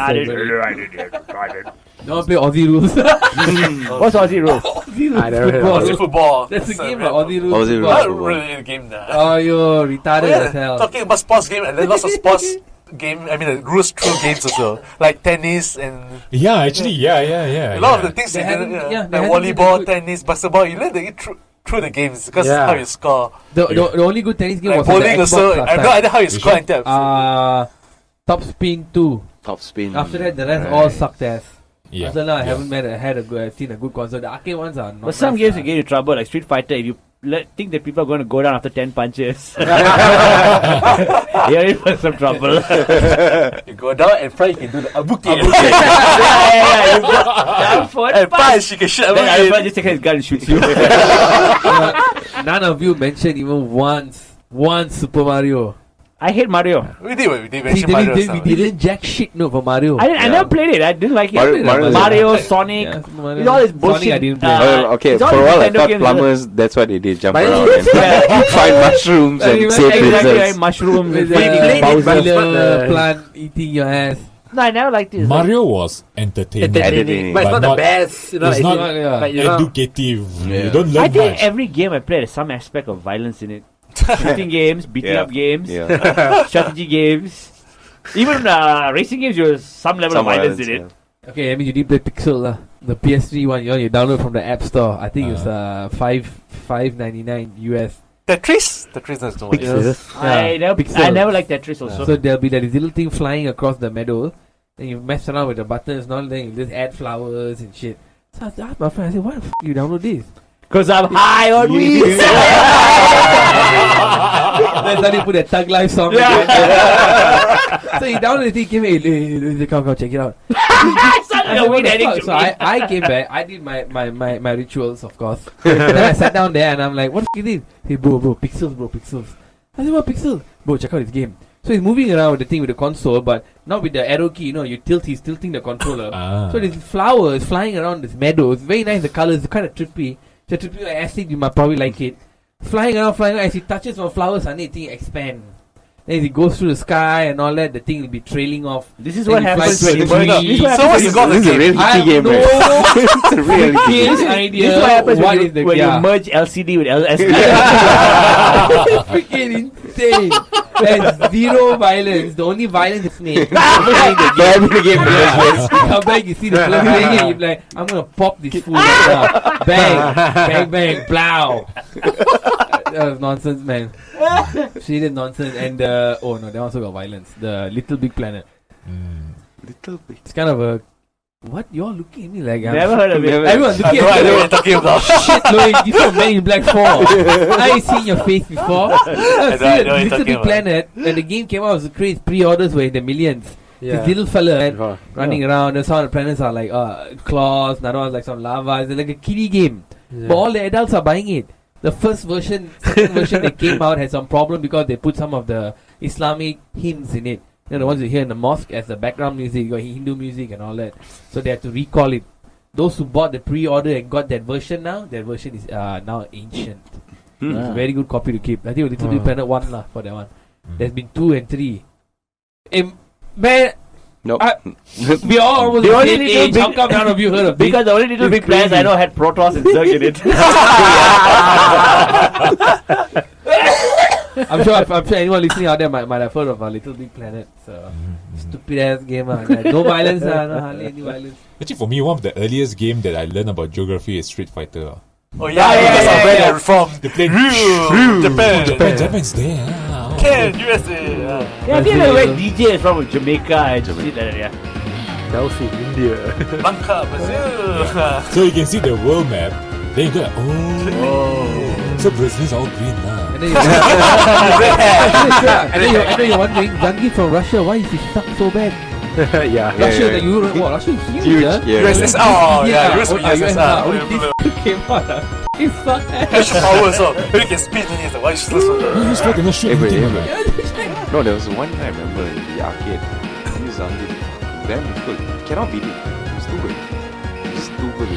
No one play Aussie rules. What's Aussie rules? Aussie rules. I never heard football. of Aussie football. That's a So game, random. Aussie rules. Aussie football. rules. Not really a game now. Oh, yo, retarded Yeah, as hell. talking about sports game and then lots of sports game. I mean, the rules through games also, like tennis and Yeah, actually, yeah. a lot of the things They you haven't- learn, yeah, they like haven't been volleyball, good. tennis, basketball. You learn it through the games because Yeah. how you score. The only good tennis game Like was on the bowling Xbox also. last I have no time. idea how you score until. Top Spin 2. Top spin. After that, the rest all sucked ass. Yeah. Until now, I haven't seen a good console. The arcade ones are not. But some nice, games will get you in trouble, like Street Fighter. If you think that people are going to go down after 10 punches, you're in for some trouble. You go down and try, you can do the abuki. You go down for And punch, you can shoot Then abuki. Alpha just takes his gun and shoots you. None of you mentioned even once Super Mario. I hate Mario. We did See, mention Mario. we didn't jack shit no for Mario. I never played it. I didn't like it. Mario- Mario, Sonic. Yeah, Super Mario. It's all this bullshit. Sonic I didn't play. Okay, it's all for a these while I Nintendo thought games. plumbers, that's what they did, jump But around and Yeah. find mushrooms and Exactly, save Exactly, princess. right? Mushrooms. With and the played it, but it's not Bowser the- plant eating your ass. No, I never liked it. Mario was entertaining. Entertaining. But it's But not the not- best. You know, it's not yeah. But you know, educative. Yeah. You don't learn I think much. every game I played has some aspect of violence in it. Shooting games, beating Yeah. up games, Yeah. strategy games. Even racing games, there was some level of violence in it. Okay, I mean you did play Pixel lah. The PS3 one, you download from the App Store. I think it's $5.99 US. Tetris is the one. I Pixel. never liked Tetris also. So there'll be that little thing flying across the meadow. Then you mess around with the buttons and all. Then you just add flowers and shit. So I asked my friend, I said, why the f you download this? Because I'm high on weed. Then suddenly put a Thug Life song. Yeah. Again. So he downloaded it, he came in, come, check it out. I said, You're what weed the addict fuck? to So me. I came back, I did my rituals, of course. Then I sat down there and I'm like, what the f is this? Hey, bro, pixels. I said, what pixels? Bro, check out this game. So he's moving around with the thing with the console, but not with the arrow key, he's tilting the controller. So these flowers flying around this meadow. It's very nice, the colors, kind of trippy. So trippy like acid, you might probably like it. Flying around, as he touches one flower, suddenly the thing expand. Then as he goes through the sky and all that, the thing will be trailing off. This is Then what he happens flies when you to the merge. trees. This is what So happens what's when got you- This is a real I hickey have game, no right? It's a real hickey game. freaking idea. This is what happens what when, is you, the when yeah. you merge LCD with LSD. Freaking insane. There's zero violence. The only violence is snake. Bam in the game. You come back, you see the film playing, and you're like, I'm gonna pop this fool right now. Bang, blow. That was nonsense, man. Serious nonsense. And oh no, that also got violence. The Little Big Planet. Little bit. It's kind of a what you're looking at me like? I'm Never heard of it. Everyone's I looking have no idea at what me. you're talking about. Shit, Lohes, you from Men in Black 4. I seen your face before. know what you're Little talking Big about. Planet, when the game came out, it was crazy. Pre-orders were in the millions. yeah. This little fella Before. running around, and some of the planets are like claws, another one's like some lava. It's like a kiddie game. Yeah. But all the adults are buying it. The first version, second version that came out had some problem because they put some of the Islamic hymns in it. You know, the ones you hear in the mosque as the background music, you got Hindu music and all that. So they had to recall it. Those who bought the pre-order and got that version now, that version is now ancient. It's a very good copy to keep. I think Little Big Planet 1 lah for that one. There's been 2 and 3. Man, Nope. we all almost The the only same Little age. Big- How come none of you heard of this? Because the only Little Big Planets I know had Protoss and Zerg in it. I'm sure anyone listening out there might have heard of a Little Big Planet. So stupid ass game. No violence, no hardly any violence. Actually, for me, one of the earliest game that I learned about geography is Street Fighter. Oh yeah, because of where they're from. They play Japan. Japan's there. Can USA. Yeah, I think like where DJ is from Jamaica and shit like that, yeah. Chelsea, India. Lanka, Brazil. So you can see the world map. Then you go like, oh. So Brazil is all green now. And then you're wondering, Zangief from Russia, why is he suck so bad? yeah. Russia, the Euro, wow, Russia is huge. Huge, huh? yeah. USSR. Yeah, USSR. Only this came out. He sucked ass. Special power, so when you can spin, then it's like, why is this one? You just cannot shoot Every- anything. every- Right? No, there was one time I remember in the arcade. This Zangief, damn difficult. Cannot beat it. It's too good. It's too good.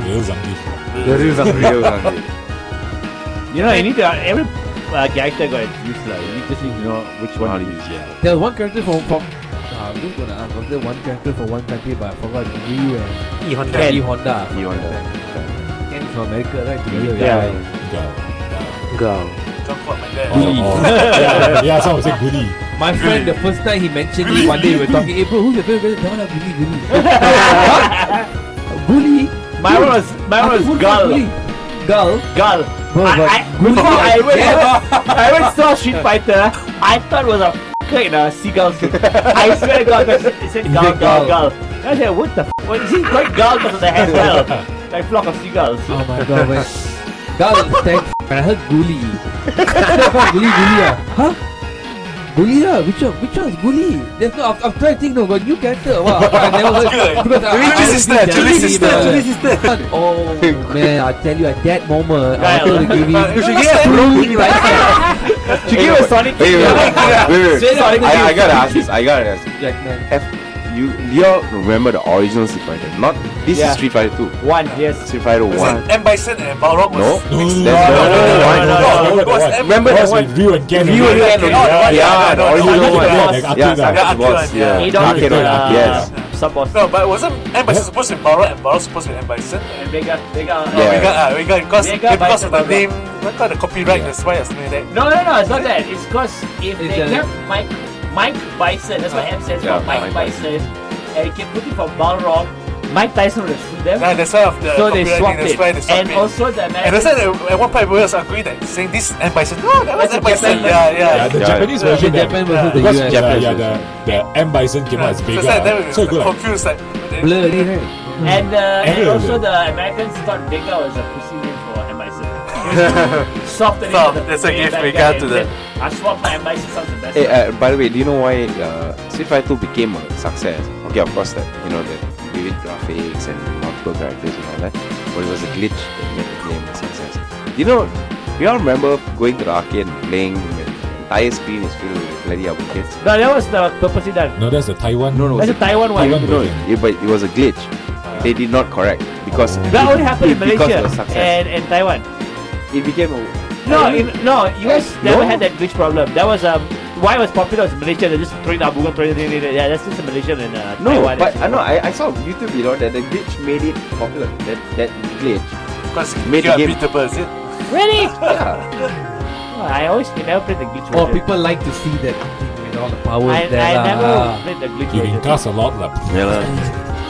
Real Zangief. Real Zangief. You know, you need to every character got its use lah. You just need to know which one to use. Yeah. There was one character from I'm just gonna ask, was there one character for one country, but I forgot Ryu and E-Honda. E-Honda. And from America, right? Together. Yeah. Go. Don't quote my dad. Yeah, someone say goody. My friend, the first time he mentioned it, one day we were talking, hey bro, who's your favorite? That one, Gully. Mine was Gull. Gull. Before I went saw Street Fighter, I thought it was a in a seagull suit. I swear to God, it said Gull. I said, what the f***? Well, is he quite Gull because of the hairstyle? Like flock of seagulls. Oh my God, man. Gull, thanks. When I heard Gully. Gully, huh? Gully, which one is Gully? There's no, I've tried to think, no, got new character. Wow, I never heard. Because Chili sister. Oh man, I tell you, at that moment, I Guile. wanted to give you. You should get a blue She gave a Sonic. Wait. Sonic. I gotta ask this. Jack, man. Do you all remember the original Street Fighter? Not this is Street Fighter 2. One, yes. Street Fighter 1. M. Bison and Balrog was No. mixed. That's the No, it was M. Remember that That's one? with Ryu and Ken. Ryu and Ken. Yeah, The original one. Like Yeah, arcade, boss. Yeah. He don't Arcade one. Yes. sub-boss. No, but it wasn't M. Bison supposed to be Balrog and Balrog supposed to be M. Bison. And Vega. Yeah. Vega, because Vega, because of the Bison, name, what kind of copyright, that's why I was doing that. No, it's not that. It's because if they kept Mike Bison, that's what M stands for, Mike Bison, and you can put it for Balrog, Mike Tyson would have sued them. Yeah, that's why of the So they copyright swapped thing, that's why they it. swapped And it. also the And Americans. that's why at one point we was agreed that saying this M. Bison. No, that was That's M. the Bison. Japan Yeah. The Yeah. Japanese The version. Japan versus the Because US. the M Bison came out as So Vega. then So we good. confused like. Blurry, right? And also the Americans thought Vega was a pussy name for M. Bison. Soft and Soft, that's a gift we got to them. I swapped my M. Bison sounds the best. Hey, by the way, do you know why Street Fighter 2 became a success? Okay, of course, that the vivid graphics and multiple characters and all that, but it was a glitch that made the game a success. You all remember going to the arcade and playing when the entire screen is filled with bloody other kids? No, that was the purposely done. No, that's the Taiwan. That's a Taiwan one. Taiwan No, version. but it was a glitch. They did not correct because That only happened in because Malaysia it was success. and Taiwan. It became a US never had that glitch problem. That was why it was popular was Malaysia. They're just throwing the abugan, yeah, that's just a Malaysian and no, Taiwan. but I saw on YouTube, that the glitch made it popular. That glitch. Because Made you the are game- beatable, is it? Really? Yeah. I always never played the glitch Or version. people like to see that thing with all the powers I there. never played the glitch You can version. cast a lot. Lah. Yeah, lah.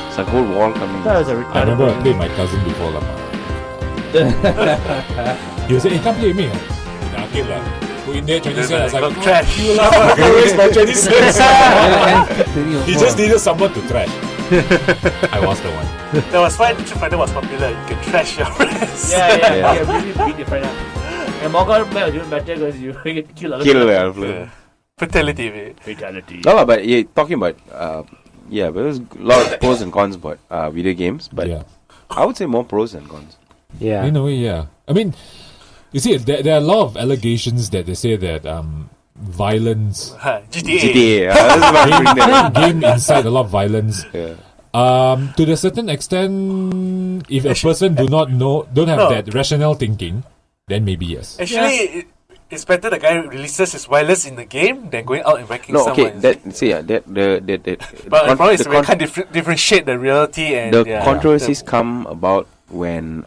It's a whole wall coming. I thought it was a I retarded remember I version. played my cousin before. Lah. He was saying, hey, come play with me. In the arcade. Lah. Go in there, 20 cents. I was like, Got trash. you lah. I waste my 20 cents. He just did. needed someone to trash. I was the one. That was why Street Fighter was popular. You can trash your friends. Yeah, really beat the friend up. And Morgan was even better because you get kill other Kill people. yeah. Fatality, mate. Fatality. No, but yeah, talking about but there's a lot of pros and cons about video games, but Yeah. I would say more pros than cons. Yeah. In a way, yeah. I mean, you see, there are a lot of allegations that they say that violence, GTA. That's what I bring that. game inside a lot of violence. Yeah. To the certain extent, if a person don't have that rational thinking, then maybe yes. Actually, it's better the guy releases his violence in the game than going out and wrecking No, someone. okay. But But the problem is we can't differentiate the reality and controversies come about when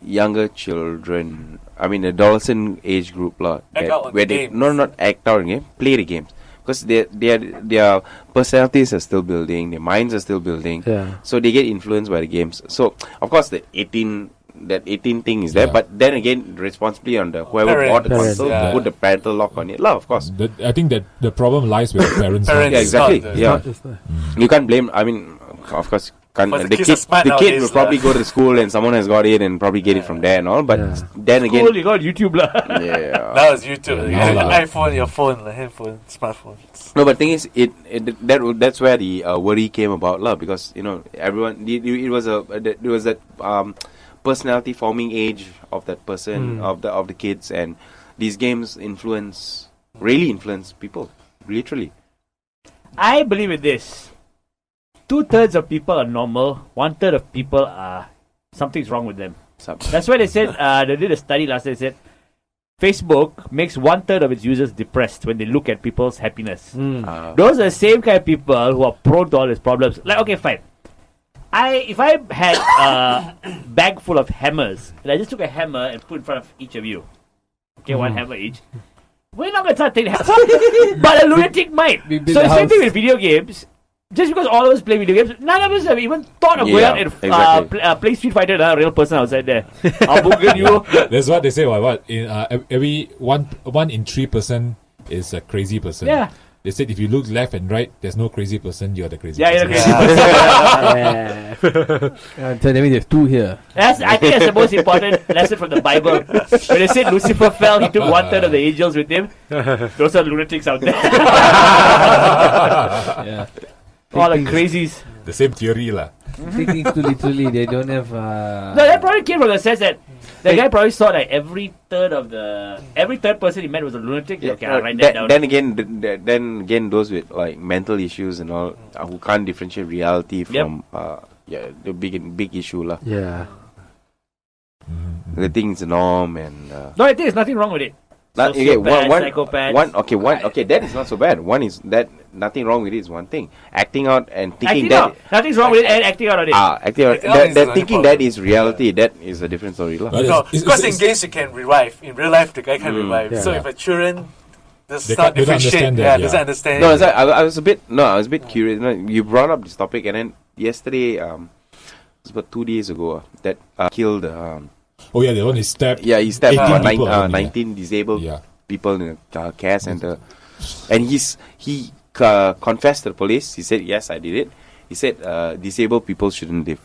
younger children, I mean adolescent age group lah, Act out on where the they games. not act out in game, play the games, because their personalities are still building, their minds are still building, Yeah. so they get influenced by the games. So of course the 18 thing is there, Yeah. but then again responsibility on the whoever bought the Parents, console yeah. put the parental lock on it lah, of course. I think that the problem lies with the parents. Parents. Yeah, exactly. Not the- Yeah. You can't blame. I mean, of course, can't, But the the kids kid, are smart the kid nowadays, will probably lah. go to school and someone has got it and probably get it from there and all. But Yeah. then again, Cool, you got YouTube lah. yeah. That was YouTube. Yeah, You lah. iPhone, your phone, the handphone, smartphones. No, but thing is, that's where the worry came about, lah. Because everyone, it was that personality forming age of that person of the kids, and these games influence really influence people, literally. I believe in this. 2/3 of people are normal. 1/3 of people are something's wrong with them. That's why they said they did a study last year. They said Facebook makes 1/3 of its users depressed when they look at people's happiness. Those are the same kind of people who are prone to all these problems. Like, okay, fine. If I had a bag full of hammers and I just took a hammer and put in front of each of you, okay, one hammer each, we're not gonna start taking hammers, but a lunatic might. So the same thing with video games. Just because all of us play video games, none of us have even thought of going out and play Street Fighter. A real person outside there, I'll booger you. That's what they say. What in every one in 3% is a crazy person. Yeah. They said if you look left and right, there's no crazy person. You're the crazy Yeah, person. you're the crazy person. So that means there's 2 here. I think that's the most important lesson from the Bible. When they said Lucifer fell, he took 1/3 of the angels with him. Those are lunatics out there. Yeah. All the crazies. The same theory lah. Take things too literally. They don't have. No, that probably came from the sense that the guy probably saw that every third person he met was a lunatic. Okay, I'll write that down. Then again, those with like mental issues and all who can't differentiate reality from the big issue lah. Yeah. The thing is the norm and. No, I think there's nothing wrong with it. Psychopaths. Okay, that is not so bad. One is that nothing wrong with it is one thing. Acting out and thinking nothing's wrong with it and acting out on it. Acting out, that thinking that is reality. That is a different story, lah. No, because in games you can revive. In real life, the guy can't revive. So if a children does not differentiate, doesn't understand. No, I was a bit curious. No, you brought up this topic, and then yesterday, it was about 2 days ago, that killed. Oh yeah, the one he stabbed. Yeah, he stabbed 19 disabled people in a care center, and he confessed to the police. He said, "Yes, I did it." He said, "Disabled people shouldn't live."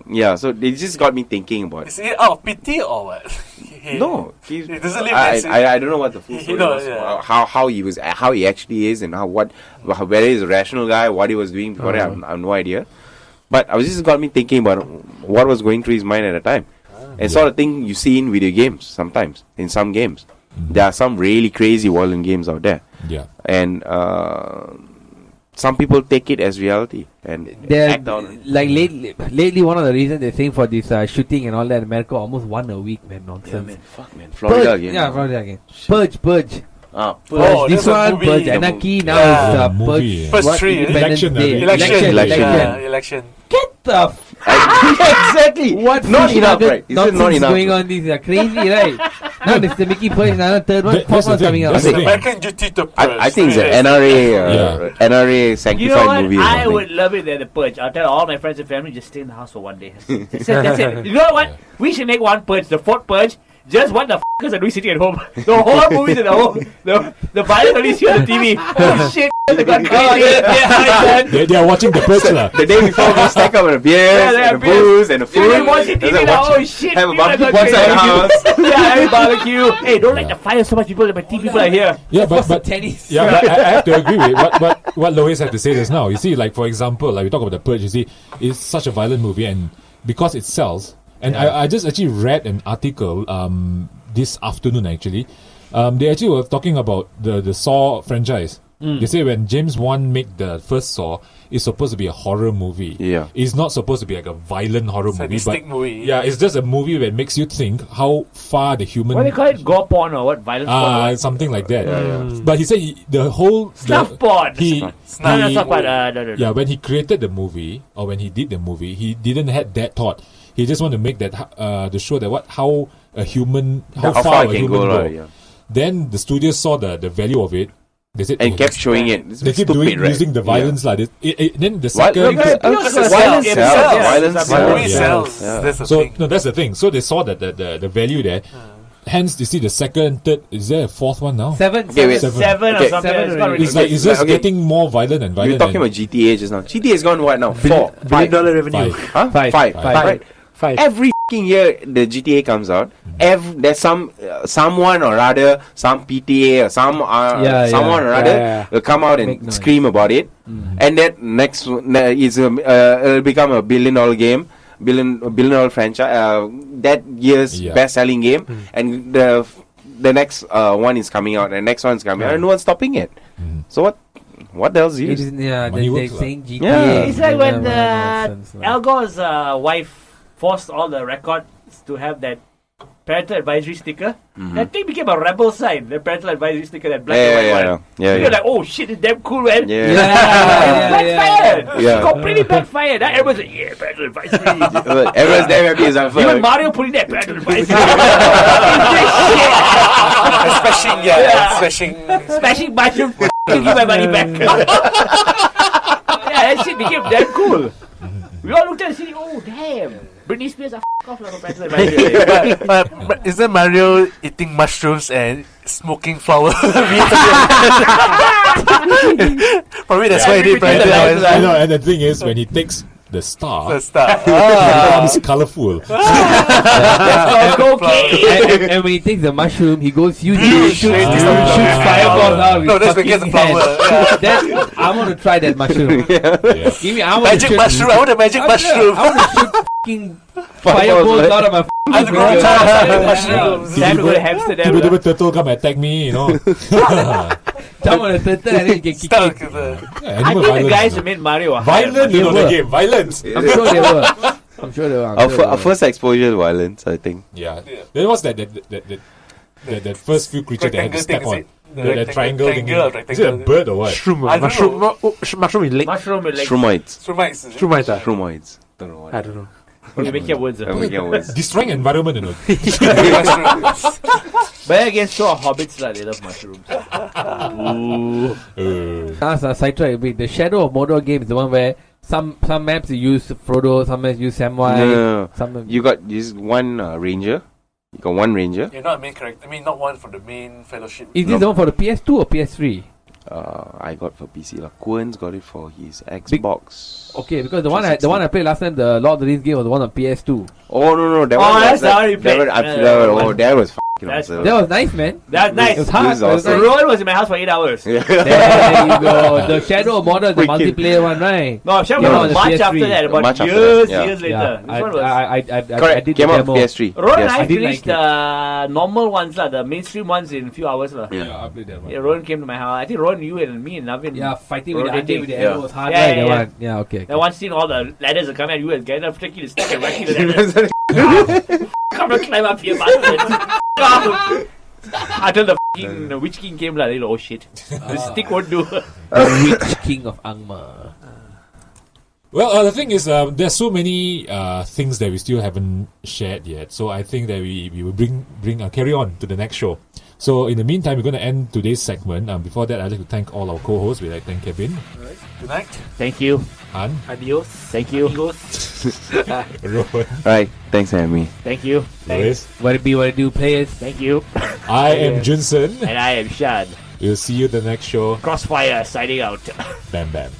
Yeah, so they just got me thinking about. Is it out of pity or what? No, he doesn't live. I don't know what the full story was. How he actually is, and whether he's a rational guy, what he was doing before. I have no idea. But I was just got me thinking about what was going through his mind at the time. And sort of thing you see in video games sometimes. In some games. There are some really crazy violent games out there. Yeah. And some people take it as reality and act on it. Like lately, one of the reasons they're saying for this shooting and all that in America almost 1 a week, man. Nonsense. Yeah, man. Fuck, man. Florida again. Yeah, Florida again. Purge. Oh, this one, Purge Anarchy, now it's Purge. First 3 election. Election. Get the exactly. What not enough, right? Is it not enough? Going on? These are crazy, right? Now there's the Mickey Purge, another third one, fourth one coming out. American Duty to Purge. I think it's an NRA sanctified you know what? movie. I would love it there, the Purge. I'll tell all my friends and family, just stay in the house for 1 day. That's it. You know what? We should make one Purge, the 4th Purge. Just what the f***ers are doing sitting at home. The whole movie's at home. The violence only see on the TV. Oh shit, they got crazy. They are watching the Purge lah. The day before we stack up the beers and the booze and the food. They're watching TV now. Oh shit. Have a barbecue one side of the house. Yeah, have a barbecue. Hey, don't light the fire so much people, my TV people are here. Yeah, but tennis. Yeah, but I have to agree with what Lohes had to say just now. You see, like for example, like we talk about the Purge, you see, it's such a violent movie and because it sells. And I just actually read an article this afternoon actually. They actually were talking about the Saw franchise. They say when James Wan made the first Saw, it's supposed to be a horror movie. Yeah. It's not supposed to be like a violent horror movie. Sadistic movie. Yeah, it's just a movie that makes you think how far the human... What do they call it? Gore porn or what? Violence porn? Something like that. But he said the whole... Snuff porn! Yeah, when he created the movie, or when he did the movie, he didn't have that thought. He just want to make that to show that how far a human go. Yeah. Then the studio saw the value of it. They said and kept showing it. They keep doing using the violence then the second violence sells. That's the thing. No, that's the thing. So they saw that the value there. Hence, you see the second, third. Is there a 4th one now? 7. Seven or something. It's just getting more violent and violent. We're talking about GTA just now. GTA has gone what now? $4 billion revenue. Huh? 5. Right. 5. Every fucking year the GTA comes out. There's someone or other, some PTA or someone or other will come out and scream about it, and that next is it'll become a $1 billion game, $1 billion franchise. That year's best-selling game, and the the next one is coming out, and the next one is coming out, and no one's stopping it. So what the hell's It use? is, yeah, Money they're works, lah. saying GTA. Yeah. It's like when nonsense, lah. Al Gore's wife forced all the records to have that parental advisory sticker. That thing became a rebel sign. The parental advisory sticker, that black and white one. You're like, oh shit, it's damn cool, man. Yeah. It's backfired. Yeah. Completely backfired. Now everyone's like, yeah, parental advisory. Everyone's damn happy as I'm Even Mario putting that parental advisory. Smashing mushroom. Give my money back. Yeah, that shit became damn cool. We all looked at it and said, oh damn, Britney Spears are off like a parental advisory. but isn't Mario eating mushrooms and smoking flower? Probably that's why he did parental advisory. I know, and the thing is, when he takes the star, The start. it becomes colourful. And when he takes the mushroom, he goes shoots fireballs out with No, that's because the fucking flower. hands. That, I want to try that mushroom. Yeah. Give me, I want Magic to shoot, mushroom. I want a magic mushroom. I want to shoot fucking fireballs out of my I'm fucking going to finger. mushrooms. Time to go to Amsterdam. Tiba-tiba turtle come attack me, you know. Jump on the turtle and then you can kick Stuck. it. Yeah, I animal think the violence, guys no. who made Mario are Violent, you know, the were. game. Violence. I'm sure they were. I'm sure they were. Our first exposure to violence, I think. Yeah. There was that first few creature that had to step on. The triangle thing. Is it a bird or what? Shroom. I don't Mushroom. Mushroom with leg. Mushroom with like Shroomites. Shroomite. Shroomites. Don't know what. I don't know. you make your words. I'm making a words. Destroying environment, you know. But again, so are hobbits lah. They love mushrooms. Sidetrack a bit. The Shadow of Mordor game is the one where some maps you use Frodo, some maps you use Samwise. No. Some You got this one ranger. You got one ranger. You're not main character. I mean, not one for the main fellowship. Is this the one for the PS2 or PS3? I got for PC lah. Quen's got it for his Xbox. Okay, because the one I played last time, the Lord of the Rings game was the one on PS2. Oh no, that Oh, one. that's the one you played. That was fucking That's awesome. That was nice, man. That's It nice. was hard. This is It was awesome. nice. Rowan was in my house for 8 hours. There you go. The Shadow of Mordor is the Wicked. multiplayer one, right? No, Shadow Yeah, was on the much PS3. after that, about Much after years, that, yeah. years later. Yeah, This one was. I Correct. did Came the out on demo. PS3. Rowan and I I didn't finished like the normal ones, the mainstream ones in a few hours. Yeah. I played that one. Yeah, Rowan came to my house. I think Rowan, you and me and Navin. Yeah, fighting with the Rotating. idea with the Yeah. arrow was hard, Yeah, right? yeah, That yeah. one. Yeah, okay. That one scene, all the ladders are coming at you and getting up, taking the stick and whacking the ladders. Come and climb up here, bastard. Until the fucking Witch King came, like, oh shit. The stick won't do. The Witch King of Angmar. Well, the thing is, there's so many things that we still haven't shared yet. So I think that we will carry on to the next show. So in the meantime, we're going to end today's segment. Before that, I'd like to thank all our co-hosts. We'd like to thank Kevin, Good night. Thank you. Han, Adios. Thank you. Rohan, Right. Thanks, Amy. Thank you. Lohes. What it do, players? Thank you. I am Jun Sern. And I am Shan. We'll see you the next show. Krossfire signing out. Bam, bam.